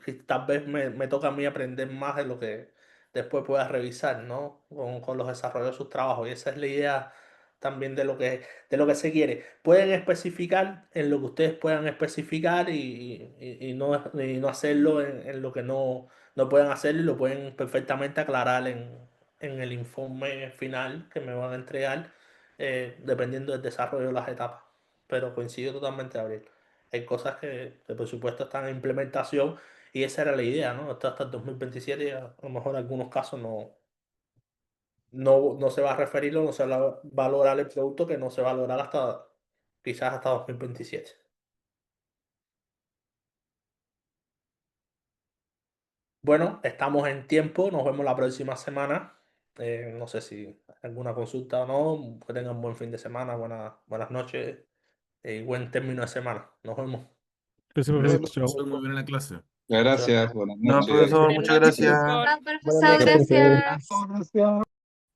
Que tal vez me toca a mí aprender más de lo que después pueda revisar, ¿no? Con los desarrollos de sus trabajos. Y esa es la idea también de lo que se quiere. Pueden especificar en lo que ustedes puedan especificar y no hacerlo en lo que no puedan hacer y lo pueden perfectamente aclarar en el informe final que me van a entregar, dependiendo del desarrollo de las etapas. Pero coincido totalmente, Gabriel. Hay cosas que por supuesto están en implementación y esa era la idea, ¿no? Hasta el 2027 y a lo mejor en algunos casos no se va a referir o no se va a valorar el producto que no se va a lograr hasta quizás hasta 2027. Bueno, estamos en tiempo, nos vemos la próxima semana. No sé si alguna consulta o no. Que tengan buen fin de semana, buenas noches y buen término de semana. Nos vemos. Gracias, Nos profesor. vemos. Chao. Fue muy buena la clase. Gracias, buenas No, noches. profesor, muchas gracias. Chao, Buenas profesor, noches, profe. gracias. Gracias.